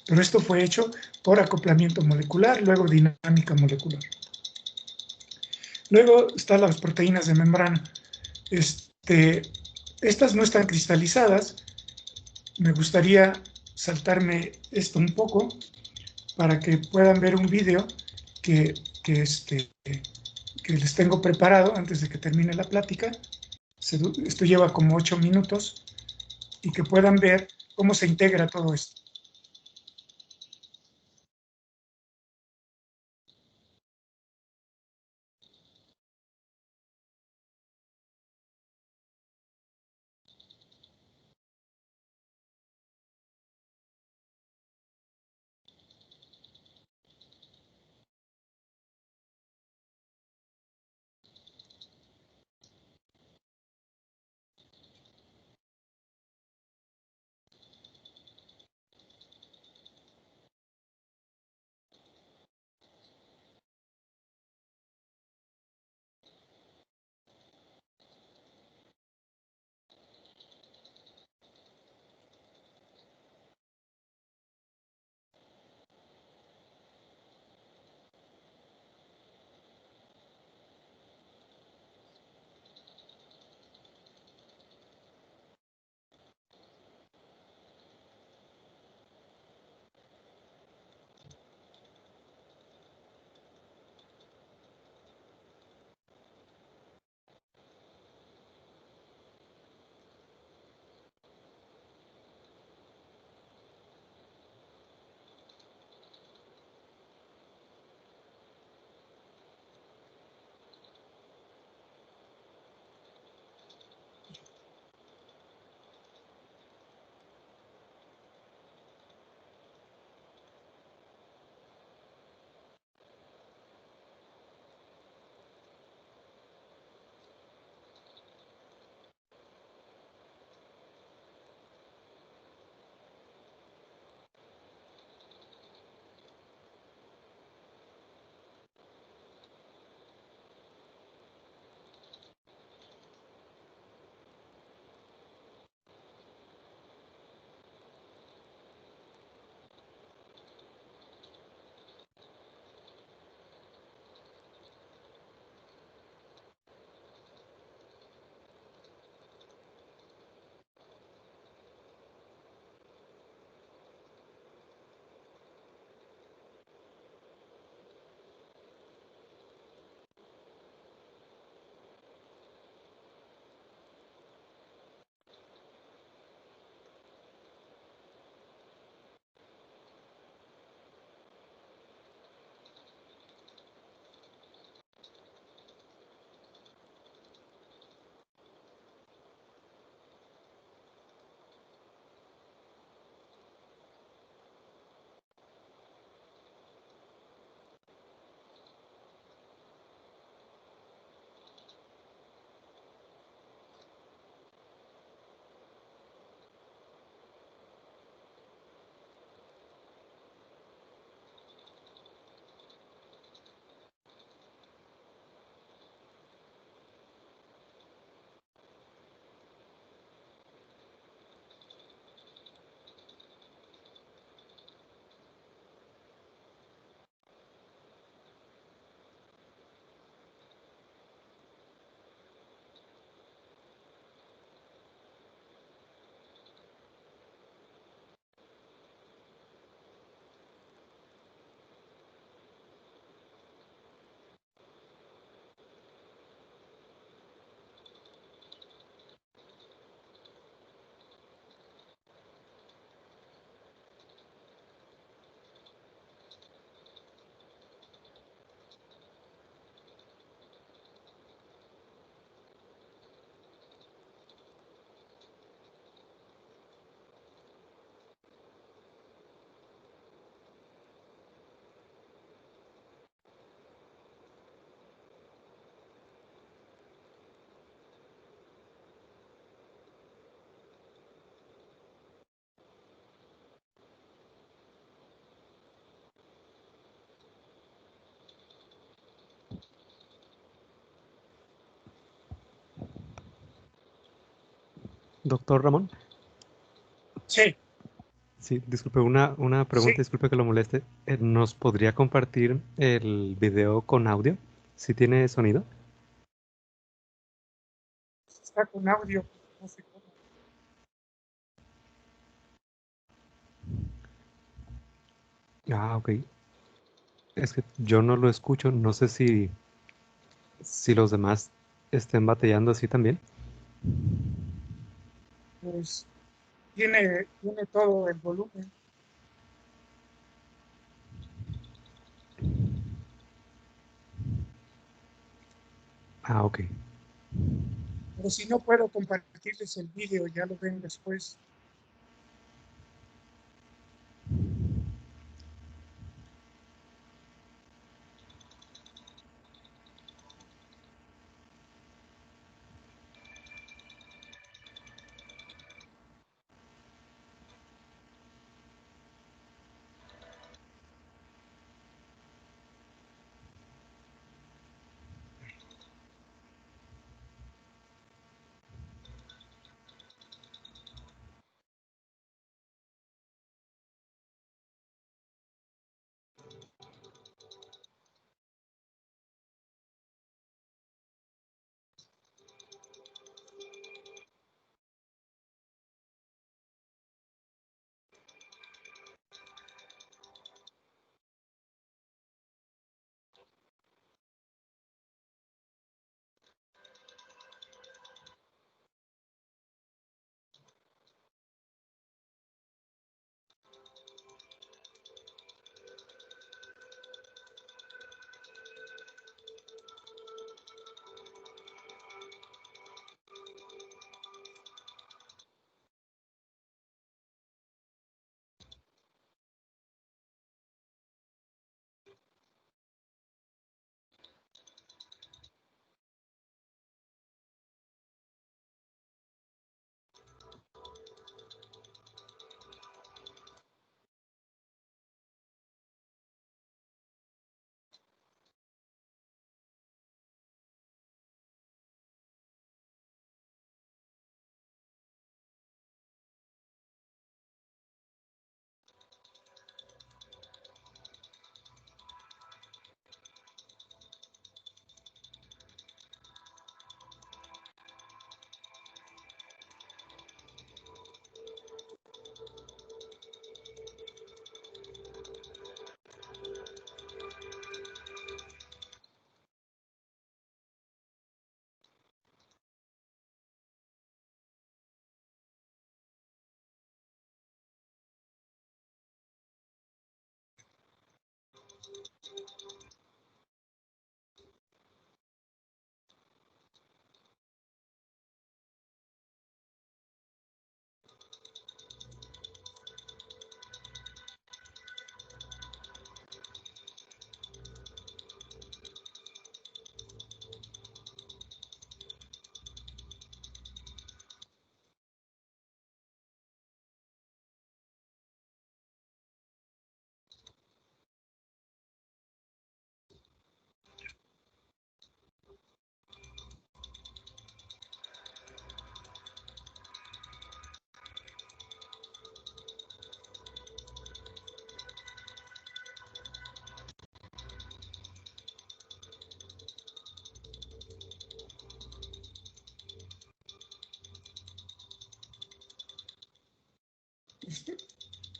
Pero esto fue hecho por acoplamiento molecular, luego dinámica molecular. Luego están las proteínas de membrana. Estas no están cristalizadas. Me gustaría saltarme esto un poco para que puedan ver un video que, que, que les tengo preparado antes de que termine la plática. Esto lleva como 8 minutos y que puedan ver cómo se integra todo esto. Doctor Ramón. Sí, Sí, disculpe, una sí, pregunta, disculpe que lo moleste. ¿Nos podría compartir el video con audio? ¿Sí tiene sonido? está con audio, no sé cómo. Ah, ok. Es que yo no lo escucho, no sé si los demás estén batallando así también. Pues tiene todo el volumen, Ah, ok. pero si no puedo compartirles el vídeo, ya lo ven después.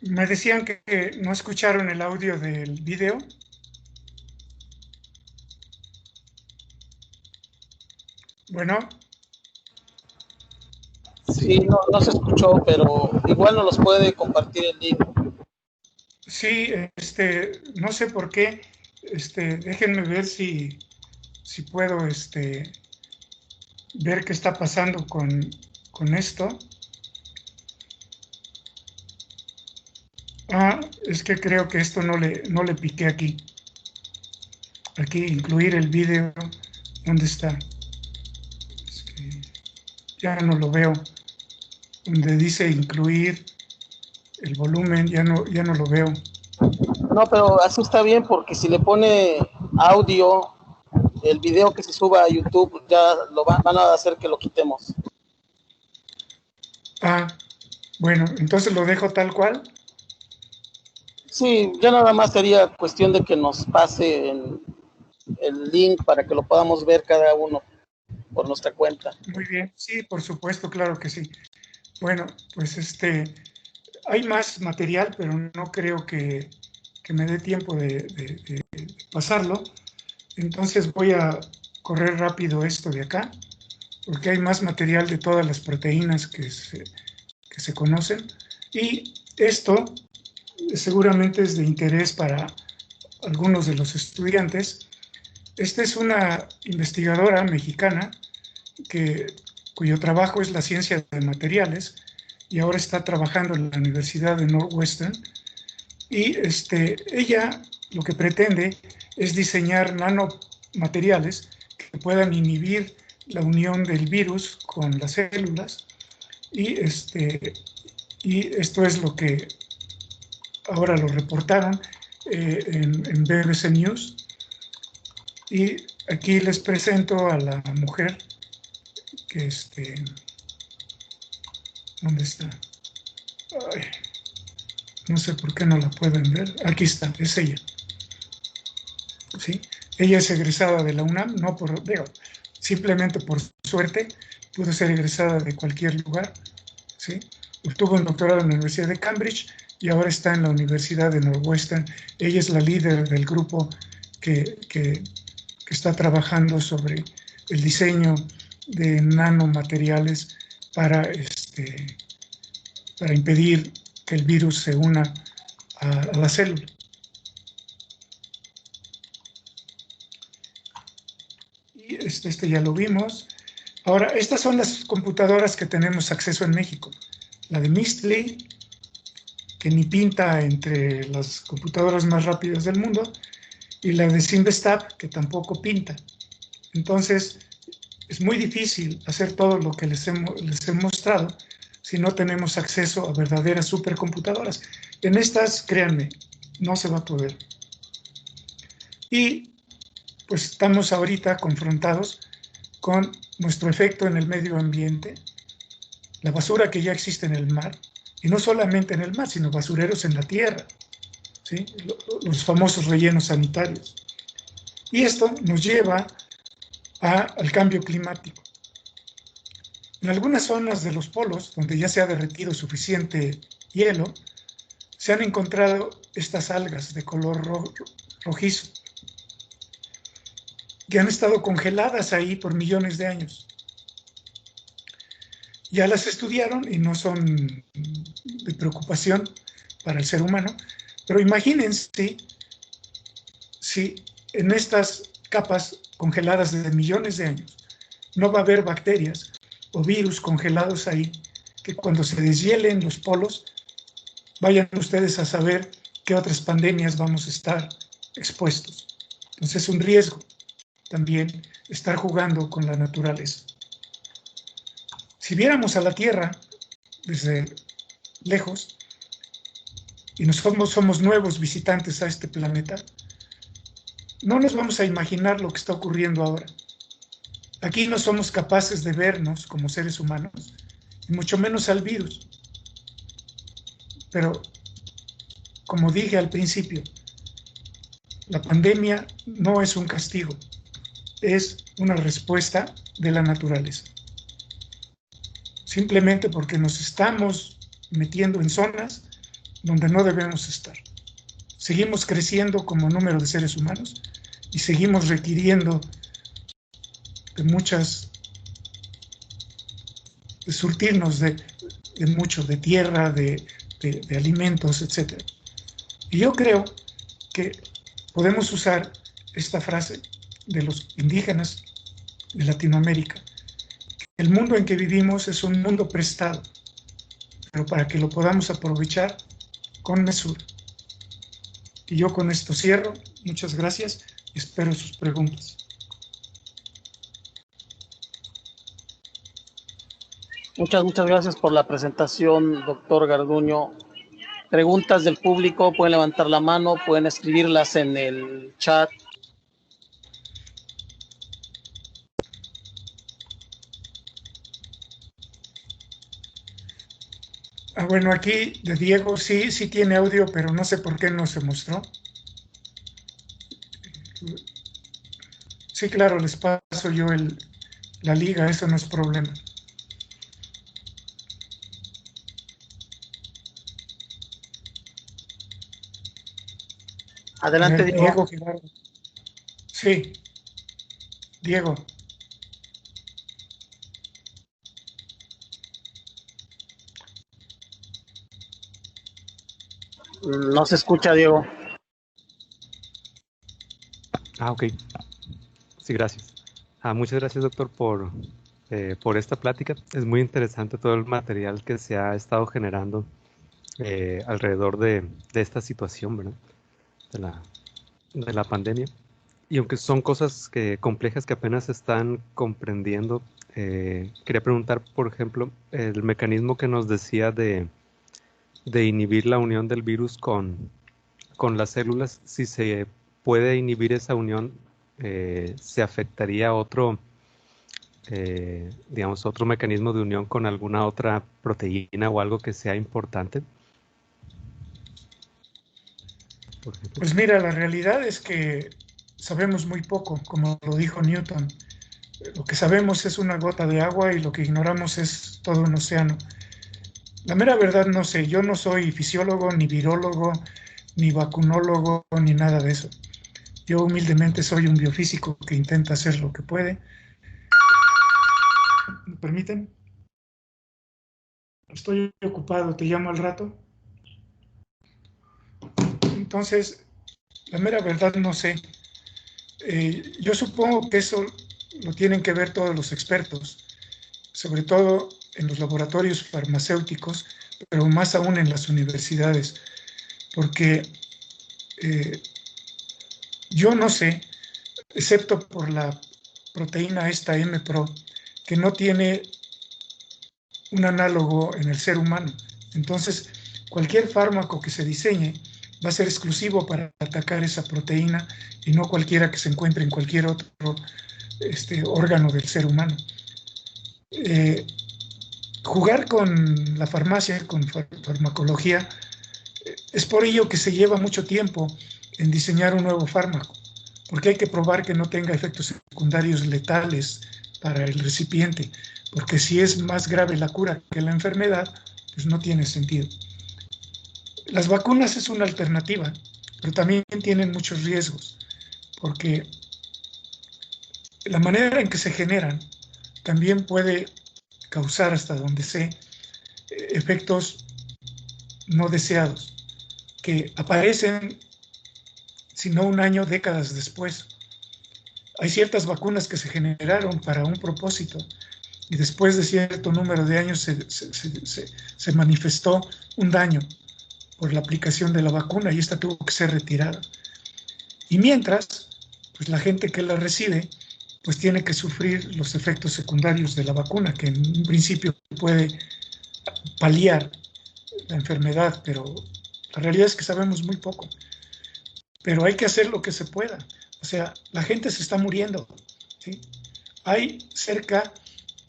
Me decían que no escucharon el audio del vídeo. Bueno, Sí. Sí, no, no se escuchó, pero igual no los puede compartir el link. sí, no sé por qué. Déjenme ver si puedo ver qué está pasando con esto. Ah, es que creo que esto no le piqué aquí. Aquí, incluir el vídeo. ¿Dónde está? Es que ya no lo veo. Donde dice incluir el volumen, ya no lo veo. No, pero así está bien porque si le pone audio, el video que se suba a YouTube ya van a hacer que lo quitemos. Ah, bueno, entonces lo dejo tal cual. Sí, ya nada más sería cuestión de que nos pase el link para que lo podamos ver cada uno por nuestra cuenta. Muy bien, sí, por supuesto, claro que sí. Bueno, pues hay más material, pero no creo que me dé tiempo de pasarlo. Entonces voy a correr rápido esto de acá, porque hay más material de todas las proteínas que se conocen. Y esto seguramente es de interés para algunos de los estudiantes. Esta es una investigadora mexicana que, cuyo trabajo es la ciencia de materiales y ahora está trabajando en la Universidad de Northwestern. Y ella lo que pretende es diseñar nanomateriales que puedan inhibir la unión del virus con las células. Y esto es lo que ahora lo reportaron en BBC News. Y aquí les presento a la mujer que ¿dónde está? Ay, no sé por qué no la pueden ver. Aquí está, es ella. ¿Sí? Ella es egresada de la UNAM, no por, digo, simplemente por suerte, pudo ser egresada de cualquier lugar. ¿Sí? Obtuvo un doctorado en la Universidad de Cambridge y ahora está en la Universidad de Northwestern. Ella es la líder del grupo que está trabajando sobre el diseño de nanomateriales para, para impedir que el virus se una a la célula. Y ya lo vimos. Ahora, estas son las computadoras que tenemos acceso en México. La de Mistly, que ni pinta entre las computadoras más rápidas del mundo, y la de Simvestab, que tampoco pinta. Entonces, es muy difícil hacer todo lo que les he mostrado si no tenemos acceso a verdaderas supercomputadoras. En estas, créanme, no se va a poder. Y pues estamos ahorita confrontados con nuestro efecto en el medio ambiente, la basura que ya existe en el mar, y no solamente en el mar, sino basureros en la tierra, ¿sí? Los famosos rellenos sanitarios. Y esto nos lleva al cambio climático. En algunas zonas de los polos, donde ya se ha derretido suficiente hielo, se han encontrado estas algas de color rojizo, que han estado congeladas ahí por millones de años. Ya las estudiaron y no son de preocupación para el ser humano, pero imagínense si en estas capas congeladas desde millones de años no va a haber bacterias o virus congelados ahí, que cuando se deshielen los polos, vayan ustedes a saber qué otras pandemias vamos a estar expuestos. Entonces es un riesgo también estar jugando con la naturaleza. Si viéramos a la Tierra desde lejos y nosotros somos nuevos visitantes a este planeta, no nos vamos a imaginar lo que está ocurriendo ahora. Aquí no somos capaces de vernos como seres humanos, y mucho menos al virus. Pero, como dije al principio, la pandemia no es un castigo, es una respuesta de la naturaleza. Simplemente porque nos estamos metiendo en zonas donde no debemos estar. Seguimos creciendo como número de seres humanos y seguimos requiriendo de de surtirnos de mucho, de tierra, de alimentos, etc. Y yo creo que podemos usar esta frase de los indígenas de Latinoamérica. El mundo en que vivimos es un mundo prestado, pero para que lo podamos aprovechar con mesura. Y yo con esto cierro. Muchas gracias y espero sus preguntas. Muchas gracias por la presentación, doctor Garduño. Preguntas del público, pueden levantar la mano, pueden escribirlas en el chat. Bueno, aquí de Diego sí tiene audio, pero no sé por qué no se mostró. Sí, claro, les paso yo la liga, eso no es problema. A Adelante, ver, Diego. Diego Gerardo. Sí, Diego. No se escucha, Diego. Ok. Sí, gracias. Muchas gracias, doctor, por esta plática. Es muy interesante todo el material que se ha estado generando alrededor de esta situación, ¿verdad? De la pandemia. Y aunque son cosas complejas que apenas se están comprendiendo, quería preguntar, por ejemplo, el mecanismo que nos decía de inhibir la unión del virus con las células, si se puede inhibir esa unión, se afectaría digamos, otro mecanismo de unión con alguna otra proteína o algo que sea importante, por ejemplo. Pues mira, la realidad es que sabemos muy poco, como lo dijo Newton. Lo que sabemos es una gota de agua y lo que ignoramos es todo un océano. La mera verdad no sé, yo no soy fisiólogo, ni virólogo, ni vacunólogo, ni nada de eso. Yo humildemente soy un biofísico que intenta hacer lo que puede. ¿Me permiten? Estoy ocupado, te llamo al rato. Entonces, la mera verdad no sé. Yo supongo que eso lo tienen que ver todos los expertos, sobre todo en los laboratorios farmacéuticos, pero más aún en las universidades, porque eh, yo no sé, excepto por la proteína esta M-Pro, que no tiene un análogo en el ser humano. Entonces, cualquier fármaco que se diseñe va a ser exclusivo para atacar esa proteína y no cualquiera que se encuentre en cualquier otro órgano del ser humano. Eh, Jugar con la farmacia, con farmacología, es por ello que se lleva mucho tiempo en diseñar un nuevo fármaco, porque hay que probar que no tenga efectos secundarios letales para el recipiente, porque si es más grave la cura que la enfermedad, pues no tiene sentido. Las vacunas es una alternativa, pero también tienen muchos riesgos, porque la manera en que se generan también puede causar, hasta donde sé, efectos no deseados, que aparecen, si no un año, décadas después. Hay ciertas vacunas que se generaron para un propósito y después de cierto número de años se manifestó un daño por la aplicación de la vacuna y esta tuvo que ser retirada. Y mientras, pues la gente que la recibe, pues tiene que sufrir los efectos secundarios de la vacuna, que en un principio puede paliar la enfermedad, pero la realidad es que sabemos muy poco. Pero hay que hacer lo que se pueda. O sea, la gente se está muriendo, ¿sí? Hay cerca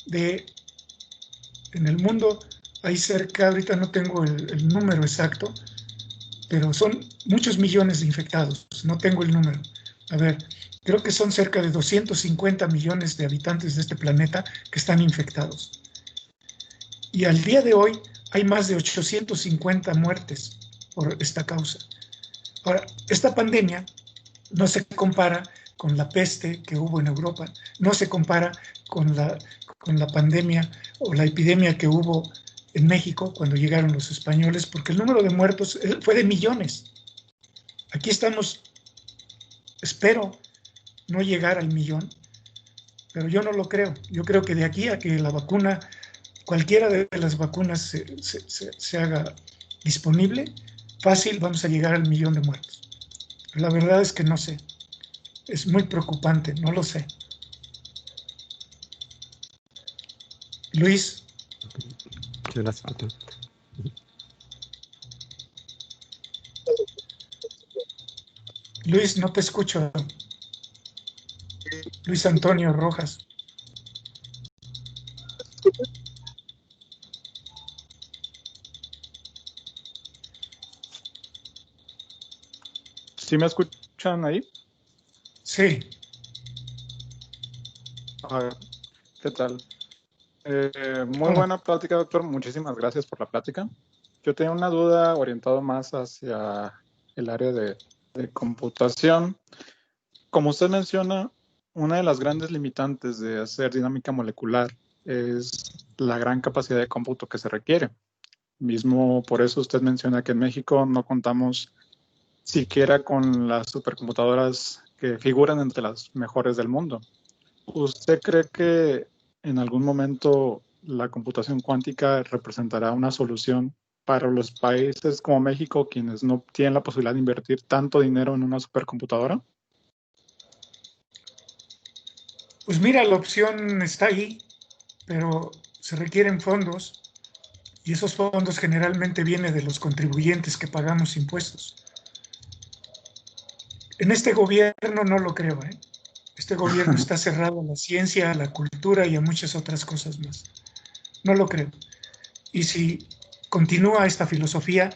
de, en el mundo, hay cerca, ahorita no tengo el número exacto, pero son muchos millones de infectados, no tengo el número. A ver, creo que son cerca de 250 millones de habitantes de este planeta que están infectados. Y al día de hoy hay más de 850 muertes por esta causa. Ahora, esta pandemia no se compara con la peste que hubo en Europa, no se compara con la pandemia o la epidemia que hubo en México cuando llegaron los españoles, porque el número de muertos fue de millones. Aquí estamos, espero no llegar al millón, pero yo no lo creo. Yo creo que de aquí a que la vacuna, cualquiera de las vacunas se haga disponible, fácil vamos a llegar al millón de muertos. Pero la verdad es que no sé. Es muy preocupante, no lo sé. Luis, Muchas gracias, doctor. Luis, no te escucho. Luis Antonio Rojas. ¿Sí me escuchan ahí? Sí. Ah, ¿qué tal? Muy Hola. buena plática, doctor. Muchísimas gracias por la plática. Yo tenía una duda orientada más hacia el área de computación. Como usted menciona, una de las grandes limitantes de hacer dinámica molecular es la gran capacidad de cómputo que se requiere. Mismo por eso usted menciona que en México no contamos siquiera con las supercomputadoras que figuran entre las mejores del mundo. ¿Usted cree que en algún momento la computación cuántica representará una solución para los países como México, quienes no tienen la posibilidad de invertir tanto dinero en una supercomputadora? Pues mira, la opción está ahí, pero se requieren fondos y esos fondos generalmente vienen de los contribuyentes que pagamos impuestos. En este gobierno no lo creo, ¿eh? Este gobierno está cerrado a la ciencia, a la cultura y a muchas otras cosas más. No lo creo. Y si continúa esta filosofía,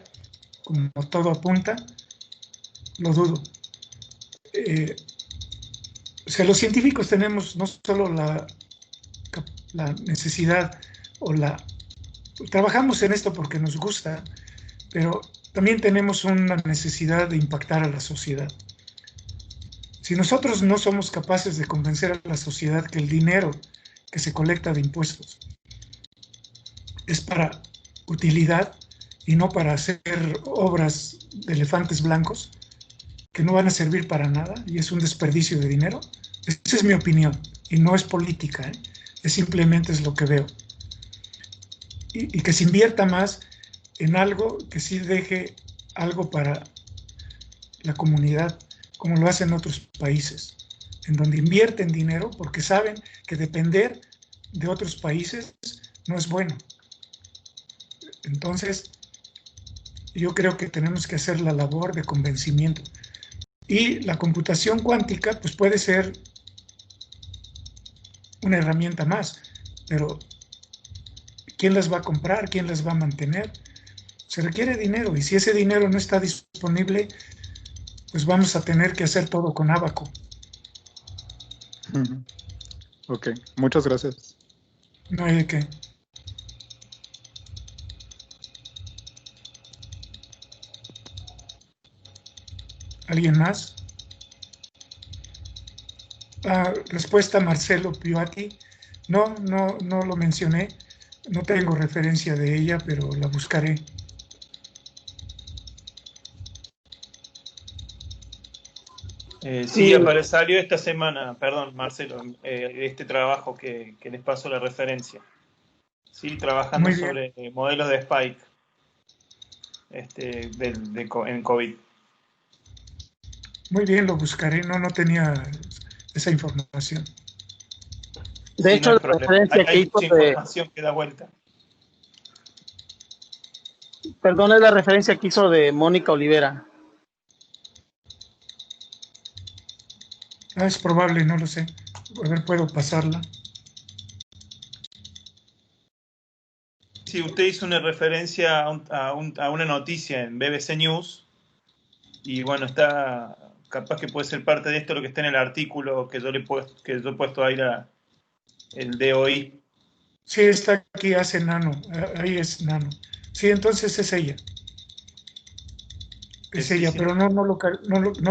como todo apunta, lo dudo. O sea, los científicos tenemos no solo la necesidad o la... Trabajamos en esto porque nos gusta, pero también tenemos una necesidad de impactar a la sociedad. Si nosotros no somos capaces de convencer a la sociedad que el dinero que se colecta de impuestos es para utilidad y no para hacer obras de elefantes blancos que no van a servir para nada y es un desperdicio de dinero, esa es mi opinión y no es política, ¿eh? Es simplemente es lo que veo. Y que se invierta más en algo que sí deje algo para la comunidad, como lo hacen otros países, en donde invierten dinero porque saben que depender de otros países no es bueno. Entonces, yo creo que tenemos que hacer la labor de convencimiento. Y la computación cuántica, pues puede ser una herramienta más, pero ¿quién las va a comprar? ¿Quién las va a mantener? Se requiere dinero y si ese dinero no está disponible, pues vamos a tener que hacer todo con Abaco. Ok, muchas gracias. No hay de qué. ¿Alguien más? Respuesta Marcelo Piatti. No lo mencioné. No tengo referencia de ella, pero la buscaré. Sí, Salió esta semana, perdón, Marcelo, este trabajo que les paso la referencia. Sí, trabajando Muy bien, sobre modelos de Spike en COVID. muy bien, lo buscaré. No tenía esa información. de Sí, no hecho, hay la problema. referencia que Hay hizo mucha de, información que da vuelta. perdón, es la referencia que hizo de Mónica Olivera. Es probable, no lo sé. A ver, puedo pasarla. Sí, usted hizo una referencia a una noticia en BBC News y bueno, está capaz que puede ser parte de esto lo que está en el artículo que yo he puesto ahí el de hoy. Sí, está aquí, hace Nano. Ahí es Nano. Sí, entonces es ella. Es Sí, ella, sí. pero no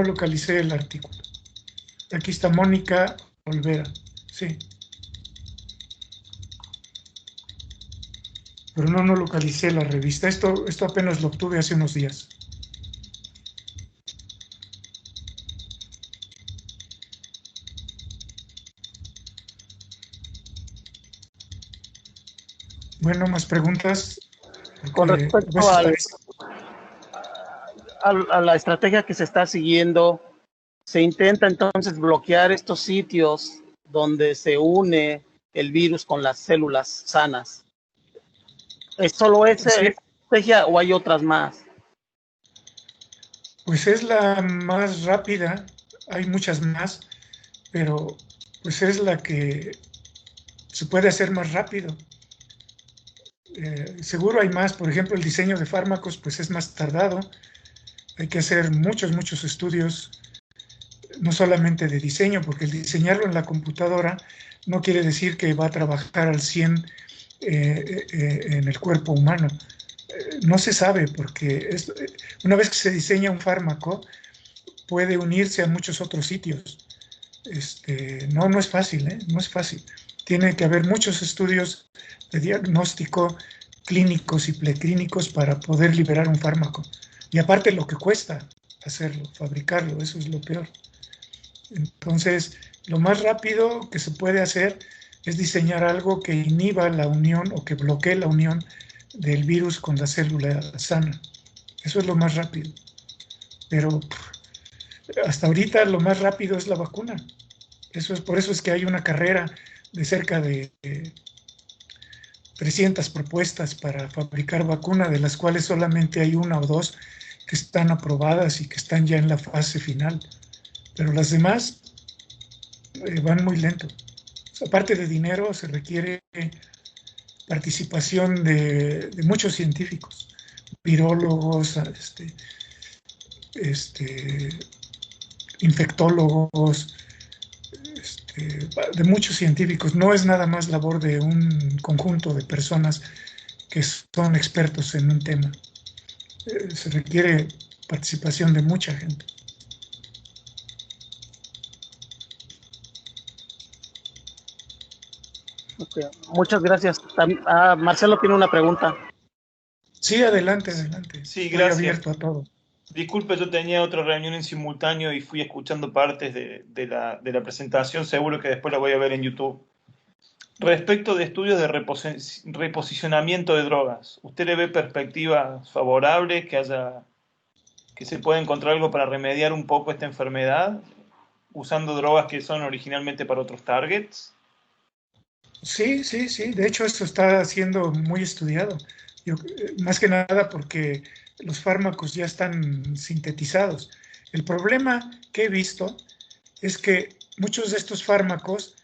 localicé el artículo. Aquí está Mónica Olvera. Sí, pero no localicé la revista. Esto apenas lo obtuve hace unos días. Bueno, más preguntas, Con porque a respecto veces parece. a la estrategia que se está siguiendo, se intenta entonces bloquear estos sitios donde se une el virus con las células sanas. ¿Es solo esa Sí, estrategia o hay otras más? pues es la más rápida. Hay muchas más, pero pues es la que se puede hacer más rápido. Seguro hay más, por ejemplo, el diseño de fármacos pues es más tardado, Hay que hacer muchos estudios, no solamente de diseño, porque el diseñarlo en la computadora no quiere decir que va a trabajar al 100 en el cuerpo humano. No se sabe, porque una vez que se diseña un fármaco, puede unirse a muchos otros sitios. No es fácil, no es fácil. Tiene que haber muchos estudios de diagnóstico clínicos y preclínicos para poder liberar un fármaco. Y aparte lo que cuesta hacerlo, fabricarlo, eso es lo peor. Entonces, lo más rápido que se puede hacer es diseñar algo que inhiba la unión o que bloquee la unión del virus con la célula sana. Eso es lo más rápido. Pero hasta ahorita lo más rápido es la vacuna. Por eso es que hay una carrera de cerca de 300 propuestas para fabricar vacuna, de las cuales solamente hay una o dos que están aprobadas y que están ya en la fase final. Pero las demás van muy lento. Aparte de dinero, se requiere participación de muchos científicos, virólogos, infectólogos, de muchos científicos. No es nada más labor de un conjunto de personas que son expertos en un tema. Se requiere participación de mucha gente. Okay. Muchas gracias. Marcelo tiene una pregunta. Sí, adelante, adelante. Sí, Estoy gracias. abierto a todo. Disculpe, yo tenía otra reunión en simultáneo y fui escuchando partes de la presentación. Seguro que después la voy a ver en YouTube. Respecto de estudios de reposicionamiento de drogas, ¿usted le ve perspectivas favorables que se pueda encontrar algo para remediar un poco esta enfermedad usando drogas que son originalmente para otros targets? Sí. De hecho, esto está siendo muy estudiado. Más que nada porque los fármacos ya están sintetizados. El problema que he visto es que muchos de estos fármacos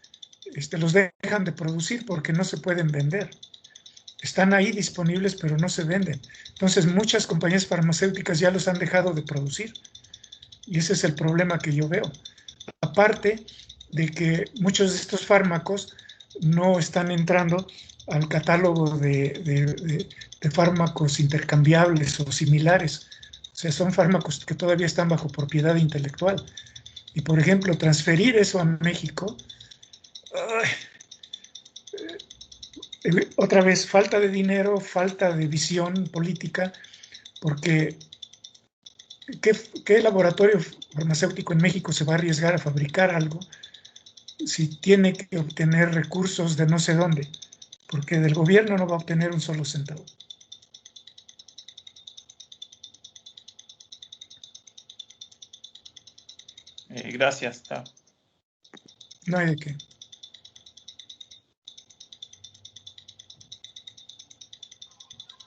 los dejan de producir porque no se pueden vender. Están ahí disponibles, pero no se venden. Entonces, muchas compañías farmacéuticas ya los han dejado de producir. Y ese es el problema que yo veo. Aparte de que muchos de estos fármacos no están entrando al catálogo de fármacos intercambiables o similares. O sea, son fármacos que todavía están bajo propiedad intelectual. Y, por ejemplo, transferir eso a México, otra vez, falta de dinero, falta de visión política, porque ¿qué laboratorio farmacéutico en México se va a arriesgar a fabricar algo si tiene que obtener recursos de no sé dónde? Porque del gobierno no va a obtener un solo centavo. Gracias. No hay de qué.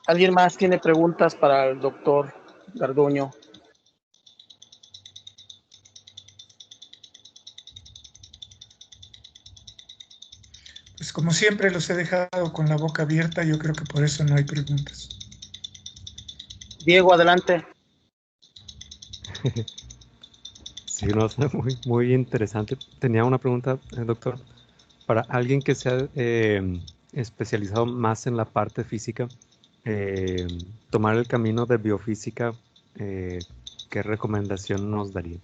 ¿Alguien más tiene preguntas para el doctor Garduño? Pues como siempre los he dejado con la boca abierta, yo creo que por eso no hay preguntas. Diego, adelante. Sí, no, es muy interesante. Tenía una pregunta, doctor. Para alguien que sea especializado más en la parte física, tomar el camino de biofísica, ¿qué recomendación nos daría?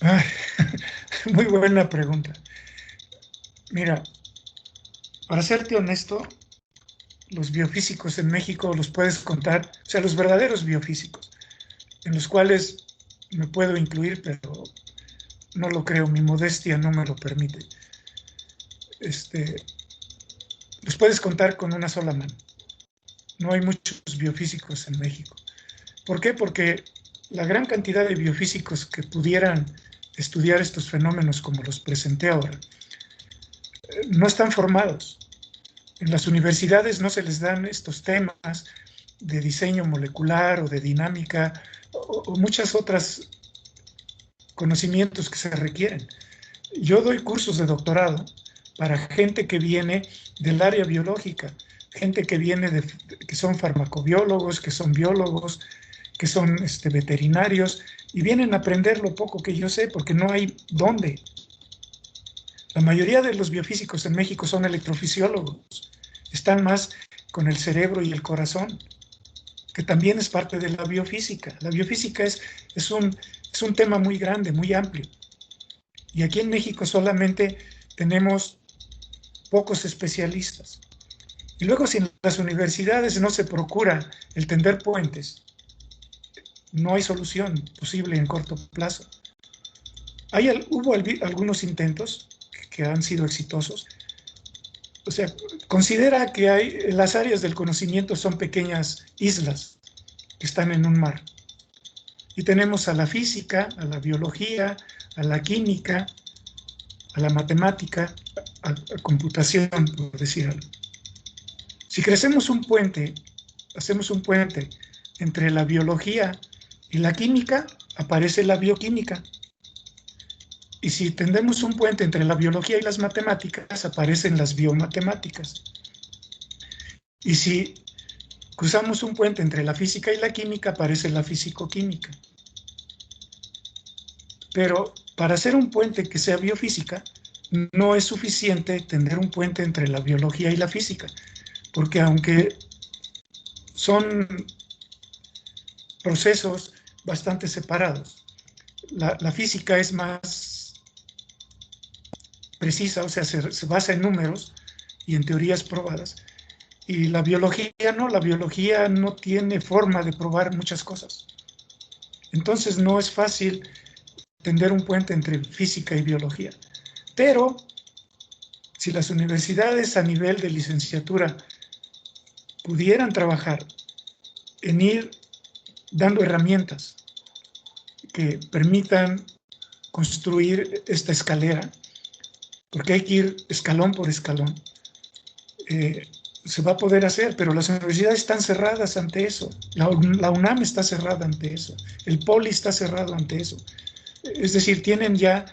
Ay, muy buena pregunta. Mira, para serte honesto, los biofísicos en México los puedes contar, o sea, los verdaderos biofísicos, en los cuales me puedo incluir, pero no lo creo, mi modestia no me lo permite. Los puedes contar con una sola mano. No hay muchos biofísicos en México. ¿Por qué? Porque la gran cantidad de biofísicos que pudieran estudiar estos fenómenos como los presenté ahora, no están formados. En las universidades no se les dan estos temas de diseño molecular o de dinámica o muchas otras conocimientos que se requieren. Yo doy cursos de doctorado para gente que viene del área biológica, gente que viene que son farmacobiólogos, que son biólogos, que son veterinarios, y vienen a aprender lo poco que yo sé, porque no hay dónde. La mayoría de los biofísicos en México son electrofisiólogos, están más con el cerebro y el corazón, que también es parte de la biofísica. La biofísica es un tema muy grande, muy amplio. Y aquí en México solamente tenemos pocos especialistas. Y luego, si en las universidades no se procura el tender puentes, no hay solución posible en corto plazo. Hubo algunos intentos que han sido exitosos. O sea, considera que las áreas del conocimiento son pequeñas islas que están en un mar. Y tenemos a la física, a la biología, a la química, a la matemática, a computación, por decir algo. Si hacemos un puente entre la biología y la química, aparece la bioquímica. Y si tendemos un puente entre la biología y las matemáticas, aparecen las biomatemáticas. Y si cruzamos un puente entre la física y la química, aparece la fisicoquímica. Pero para hacer un puente que sea biofísica, no es suficiente tener un puente entre la biología y la física, porque aunque son procesos bastante separados, la física es más precisa, o sea, se basa en números y en teorías probadas, y la biología no tiene forma de probar muchas cosas. Entonces no es fácil tender un puente entre física y biología. Pero si las universidades a nivel de licenciatura pudieran trabajar en ir dando herramientas que permitan construir esta escalera, porque hay que ir escalón por escalón, se va a poder hacer, pero las universidades están cerradas ante eso. La UNAM está cerrada ante eso. El POLI está cerrado ante eso. Es decir, tienen ya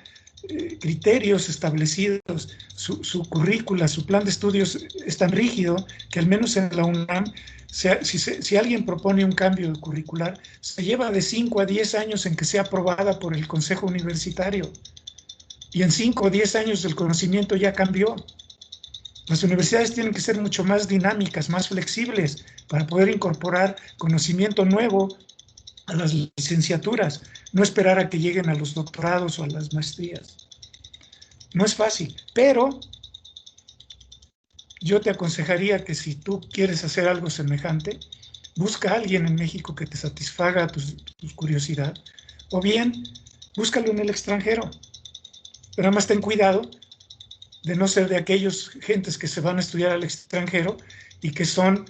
criterios establecidos, su currícula, su plan de estudios es tan rígido que al menos en la UNAM, si alguien propone un cambio curricular, se lleva de 5 a 10 años en que sea aprobada por el Consejo Universitario. Y en 5 o 10 años el conocimiento ya cambió. Las universidades tienen que ser mucho más dinámicas, más flexibles, para poder incorporar conocimiento nuevo a las licenciaturas, no esperar a que lleguen a los doctorados o a las maestrías. No es fácil, pero yo te aconsejaría que si tú quieres hacer algo semejante, busca a alguien en México que te satisfaga tu curiosidad, o bien búscalo en el extranjero. Pero además ten cuidado de no ser de aquellos gentes que se van a estudiar al extranjero y que son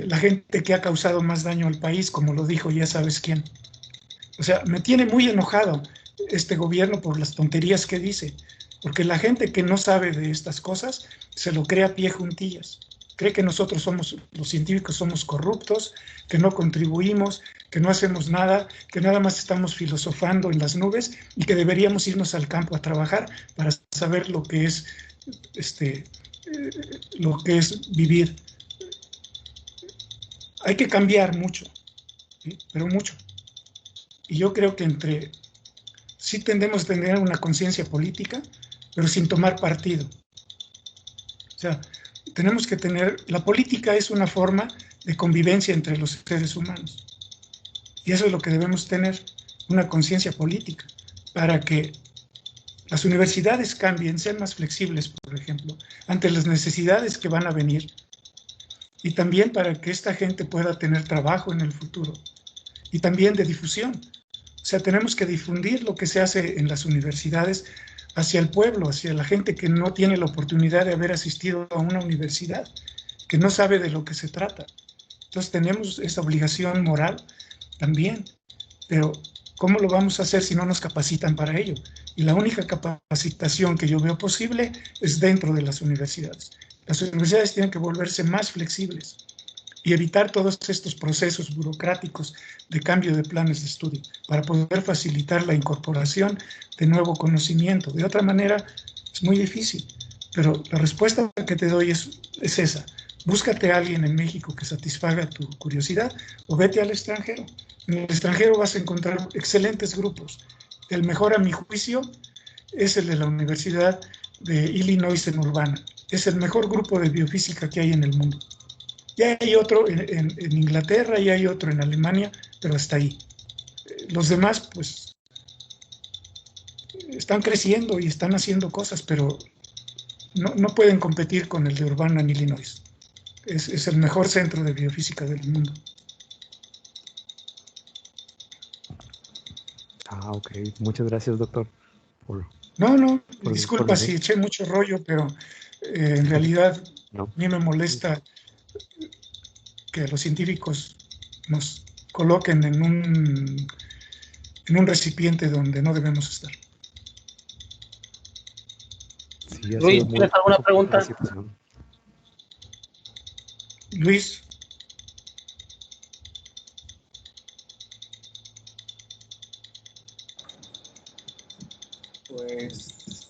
la gente que ha causado más daño al país, como lo dijo ya sabes quién. O sea, me tiene muy enojado este gobierno por las tonterías que dice, porque la gente que no sabe de estas cosas se lo cree a pie juntillas. Cree que nosotros los científicos somos corruptos, que no contribuimos, que no hacemos nada, que nada más estamos filosofando en las nubes y que deberíamos irnos al campo a trabajar para saber lo que es vivir. Hay que cambiar mucho, ¿sí? Pero mucho. Y yo creo que sí tendemos a tener una conciencia política, pero sin tomar partido. O sea, tenemos que la política es una forma de convivencia entre los seres humanos. Y eso es lo que debemos tener, una conciencia política, para que las universidades cambien, sean más flexibles, por ejemplo, ante las necesidades que van a venir, y también para que esta gente pueda tener trabajo en el futuro, y también de difusión. O sea, tenemos que difundir lo que se hace en las universidades hacia el pueblo, hacia la gente que no tiene la oportunidad de haber asistido a una universidad, que no sabe de lo que se trata. Entonces tenemos esa obligación moral también, pero ¿cómo lo vamos a hacer si no nos capacitan para ello? Y la única capacitación que yo veo posible es dentro de las universidades. Las universidades tienen que volverse más flexibles y evitar todos estos procesos burocráticos de cambio de planes de estudio para poder facilitar la incorporación de nuevo conocimiento. De otra manera, es muy difícil, pero la respuesta que te doy es esa. Búscate a alguien en México que satisfaga tu curiosidad o vete al extranjero. En el extranjero vas a encontrar excelentes grupos. El mejor, a mi juicio, es el de la Universidad de Illinois en Urbana. Es el mejor grupo de biofísica que hay en el mundo. Ya hay otro en Inglaterra, y hay otro en Alemania, pero hasta ahí. Los demás, pues, están creciendo y están haciendo cosas, pero no pueden competir con el de Urbana en Illinois. Es el mejor centro de biofísica del mundo. Ok. Muchas gracias, doctor. No, disculpa si eché mucho rollo, pero en realidad no. a mí me molesta que los científicos nos coloquen en un recipiente donde no debemos estar. Sí, Luis, ¿tienes alguna pregunta? Luis. Pues,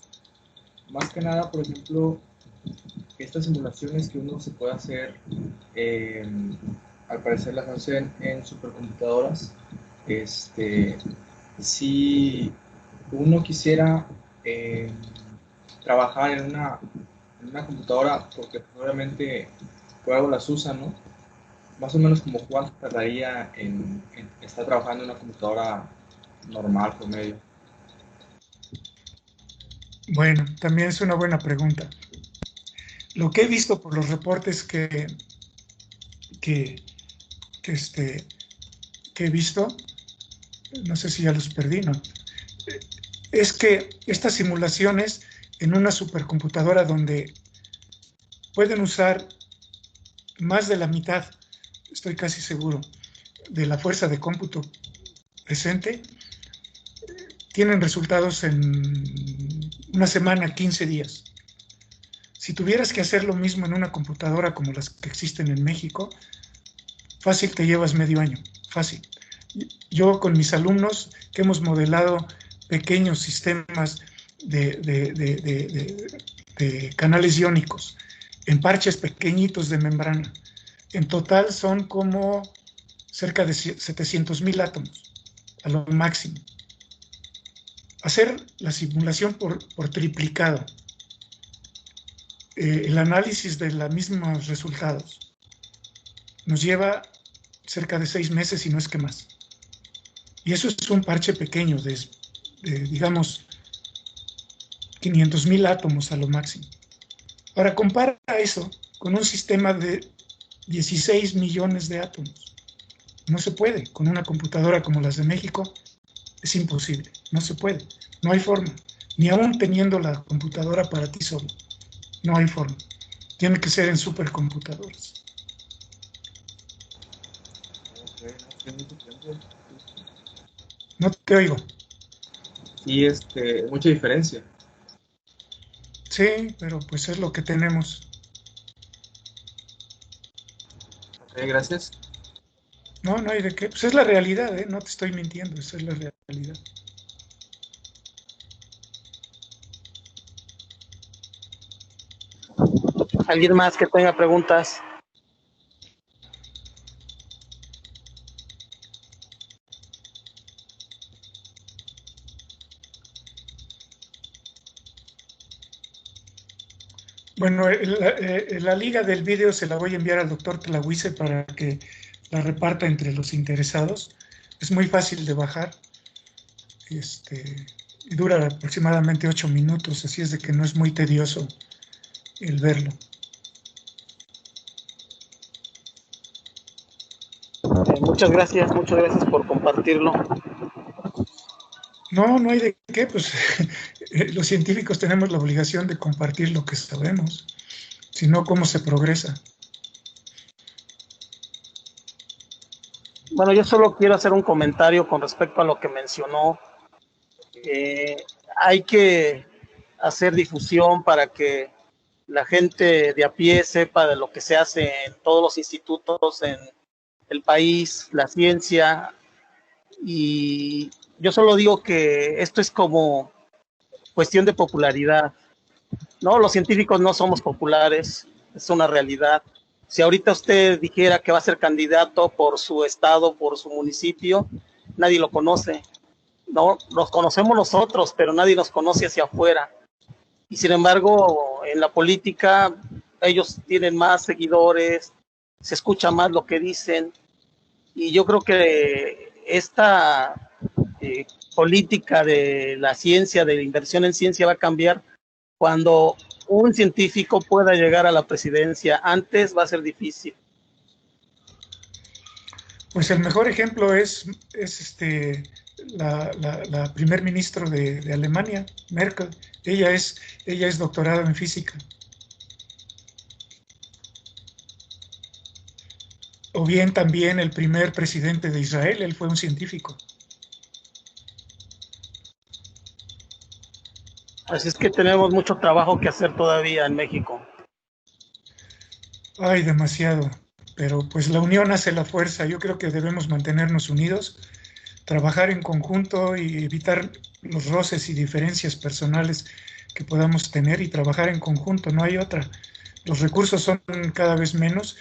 más que nada, por ejemplo, estas simulaciones que uno se puede hacer, al parecer las hacen en supercomputadoras. Si uno quisiera trabajar en una computadora, porque probablemente por algo las usan, ¿no? Más o menos como cuánto tardaría en estar trabajando en una computadora normal, promedio. Bueno, también es una buena pregunta. Lo que he visto por los reportes que he visto, no sé si ya los perdí, ¿no? Es que estas simulaciones en una supercomputadora donde pueden usar más de la mitad, estoy casi seguro, de la fuerza de cómputo presente, tienen resultados en una semana, 15 días. Si tuvieras que hacer lo mismo en una computadora como las que existen en México, fácil te llevas medio año, fácil. Yo con mis alumnos que hemos modelado pequeños sistemas de canales iónicos en parches pequeñitos de membrana, en total son como cerca de 700,000 átomos, a lo máximo. Hacer la simulación por triplicado, el análisis de los mismos resultados, nos lleva cerca de 6 meses, y no es que más. Y eso es un parche pequeño de digamos, 500,000 átomos a lo máximo. Ahora compara eso con un sistema de 16 millones de átomos. No se puede. Con una computadora como las de México es imposible. No se puede. No hay forma. Ni aún teniendo la computadora para ti solo. No hay forma. Tiene que ser en supercomputadoras. No te oigo. Y mucha diferencia. Sí, pero pues es lo que tenemos. Ok, gracias. No hay de qué. Pues es la realidad, ¿eh? No te estoy mintiendo, esa es la realidad. ¿Alguien más que tenga preguntas? Bueno, la liga del vídeo se la voy a enviar al doctor Tlahuize para que la reparta entre los interesados. Es muy fácil de bajar. Y dura aproximadamente 8 minutos, así es de que no es muy tedioso el verlo. Muchas gracias por compartirlo. No hay de qué, pues los científicos tenemos la obligación de compartir lo que sabemos, si no, ¿cómo se progresa? Bueno, yo solo quiero hacer un comentario con respecto a lo que mencionó. Hay que hacer difusión para que la gente de a pie sepa de lo que se hace en todos los institutos en el país, la ciencia, y yo solo digo que esto es como cuestión de popularidad, ¿no? Los científicos no somos populares, es una realidad. Si ahorita usted dijera que va a ser candidato por su estado, por su municipio, nadie lo conoce. No, los conocemos nosotros, pero nadie nos conoce hacia afuera. Y sin embargo, en la política, ellos tienen más seguidores, se escucha más lo que dicen. Y yo creo que esta política de la ciencia, de la inversión en ciencia, va a cambiar cuando un científico pueda llegar a la presidencia. Antes va a ser difícil. Pues el mejor ejemplo es la primer ministro de Alemania, Merkel. Ella es doctorada en física. O bien también el primer presidente de Israel, él fue un científico. Así es que tenemos mucho trabajo que hacer todavía en México. Ay, demasiado. Pero pues la unión hace la fuerza. Yo creo que debemos mantenernos unidos, trabajar en conjunto y evitar los roces y diferencias personales que podamos tener y trabajar en conjunto. No hay otra. Los recursos son cada vez menos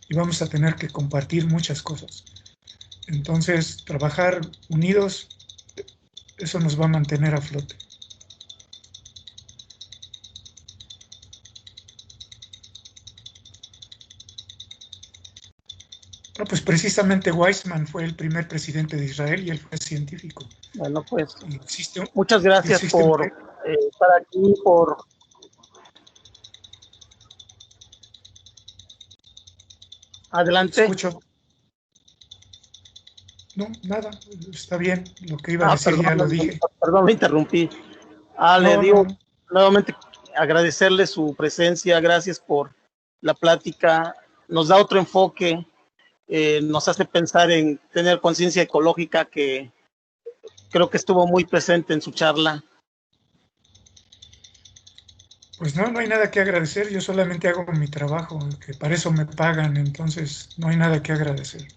y vamos a tener que compartir muchas cosas. Entonces, trabajar unidos, eso nos va a mantener a flote. Bueno, pues precisamente Weizmann fue el primer presidente de Israel y él fue científico. Bueno, pues Existe muchas gracias por estar aquí, por... Adelante. Escucho. No, nada, está bien. Lo que iba a decir perdón, ya lo dije. Perdón, me interrumpí. Le digo nuevamente agradecerle su presencia, gracias por la plática. Nos da otro enfoque, nos hace pensar en tener conciencia ecológica, que creo que estuvo muy presente en su charla. Pues no hay nada que agradecer, yo solamente hago mi trabajo, que para eso me pagan, entonces no hay nada que agradecer.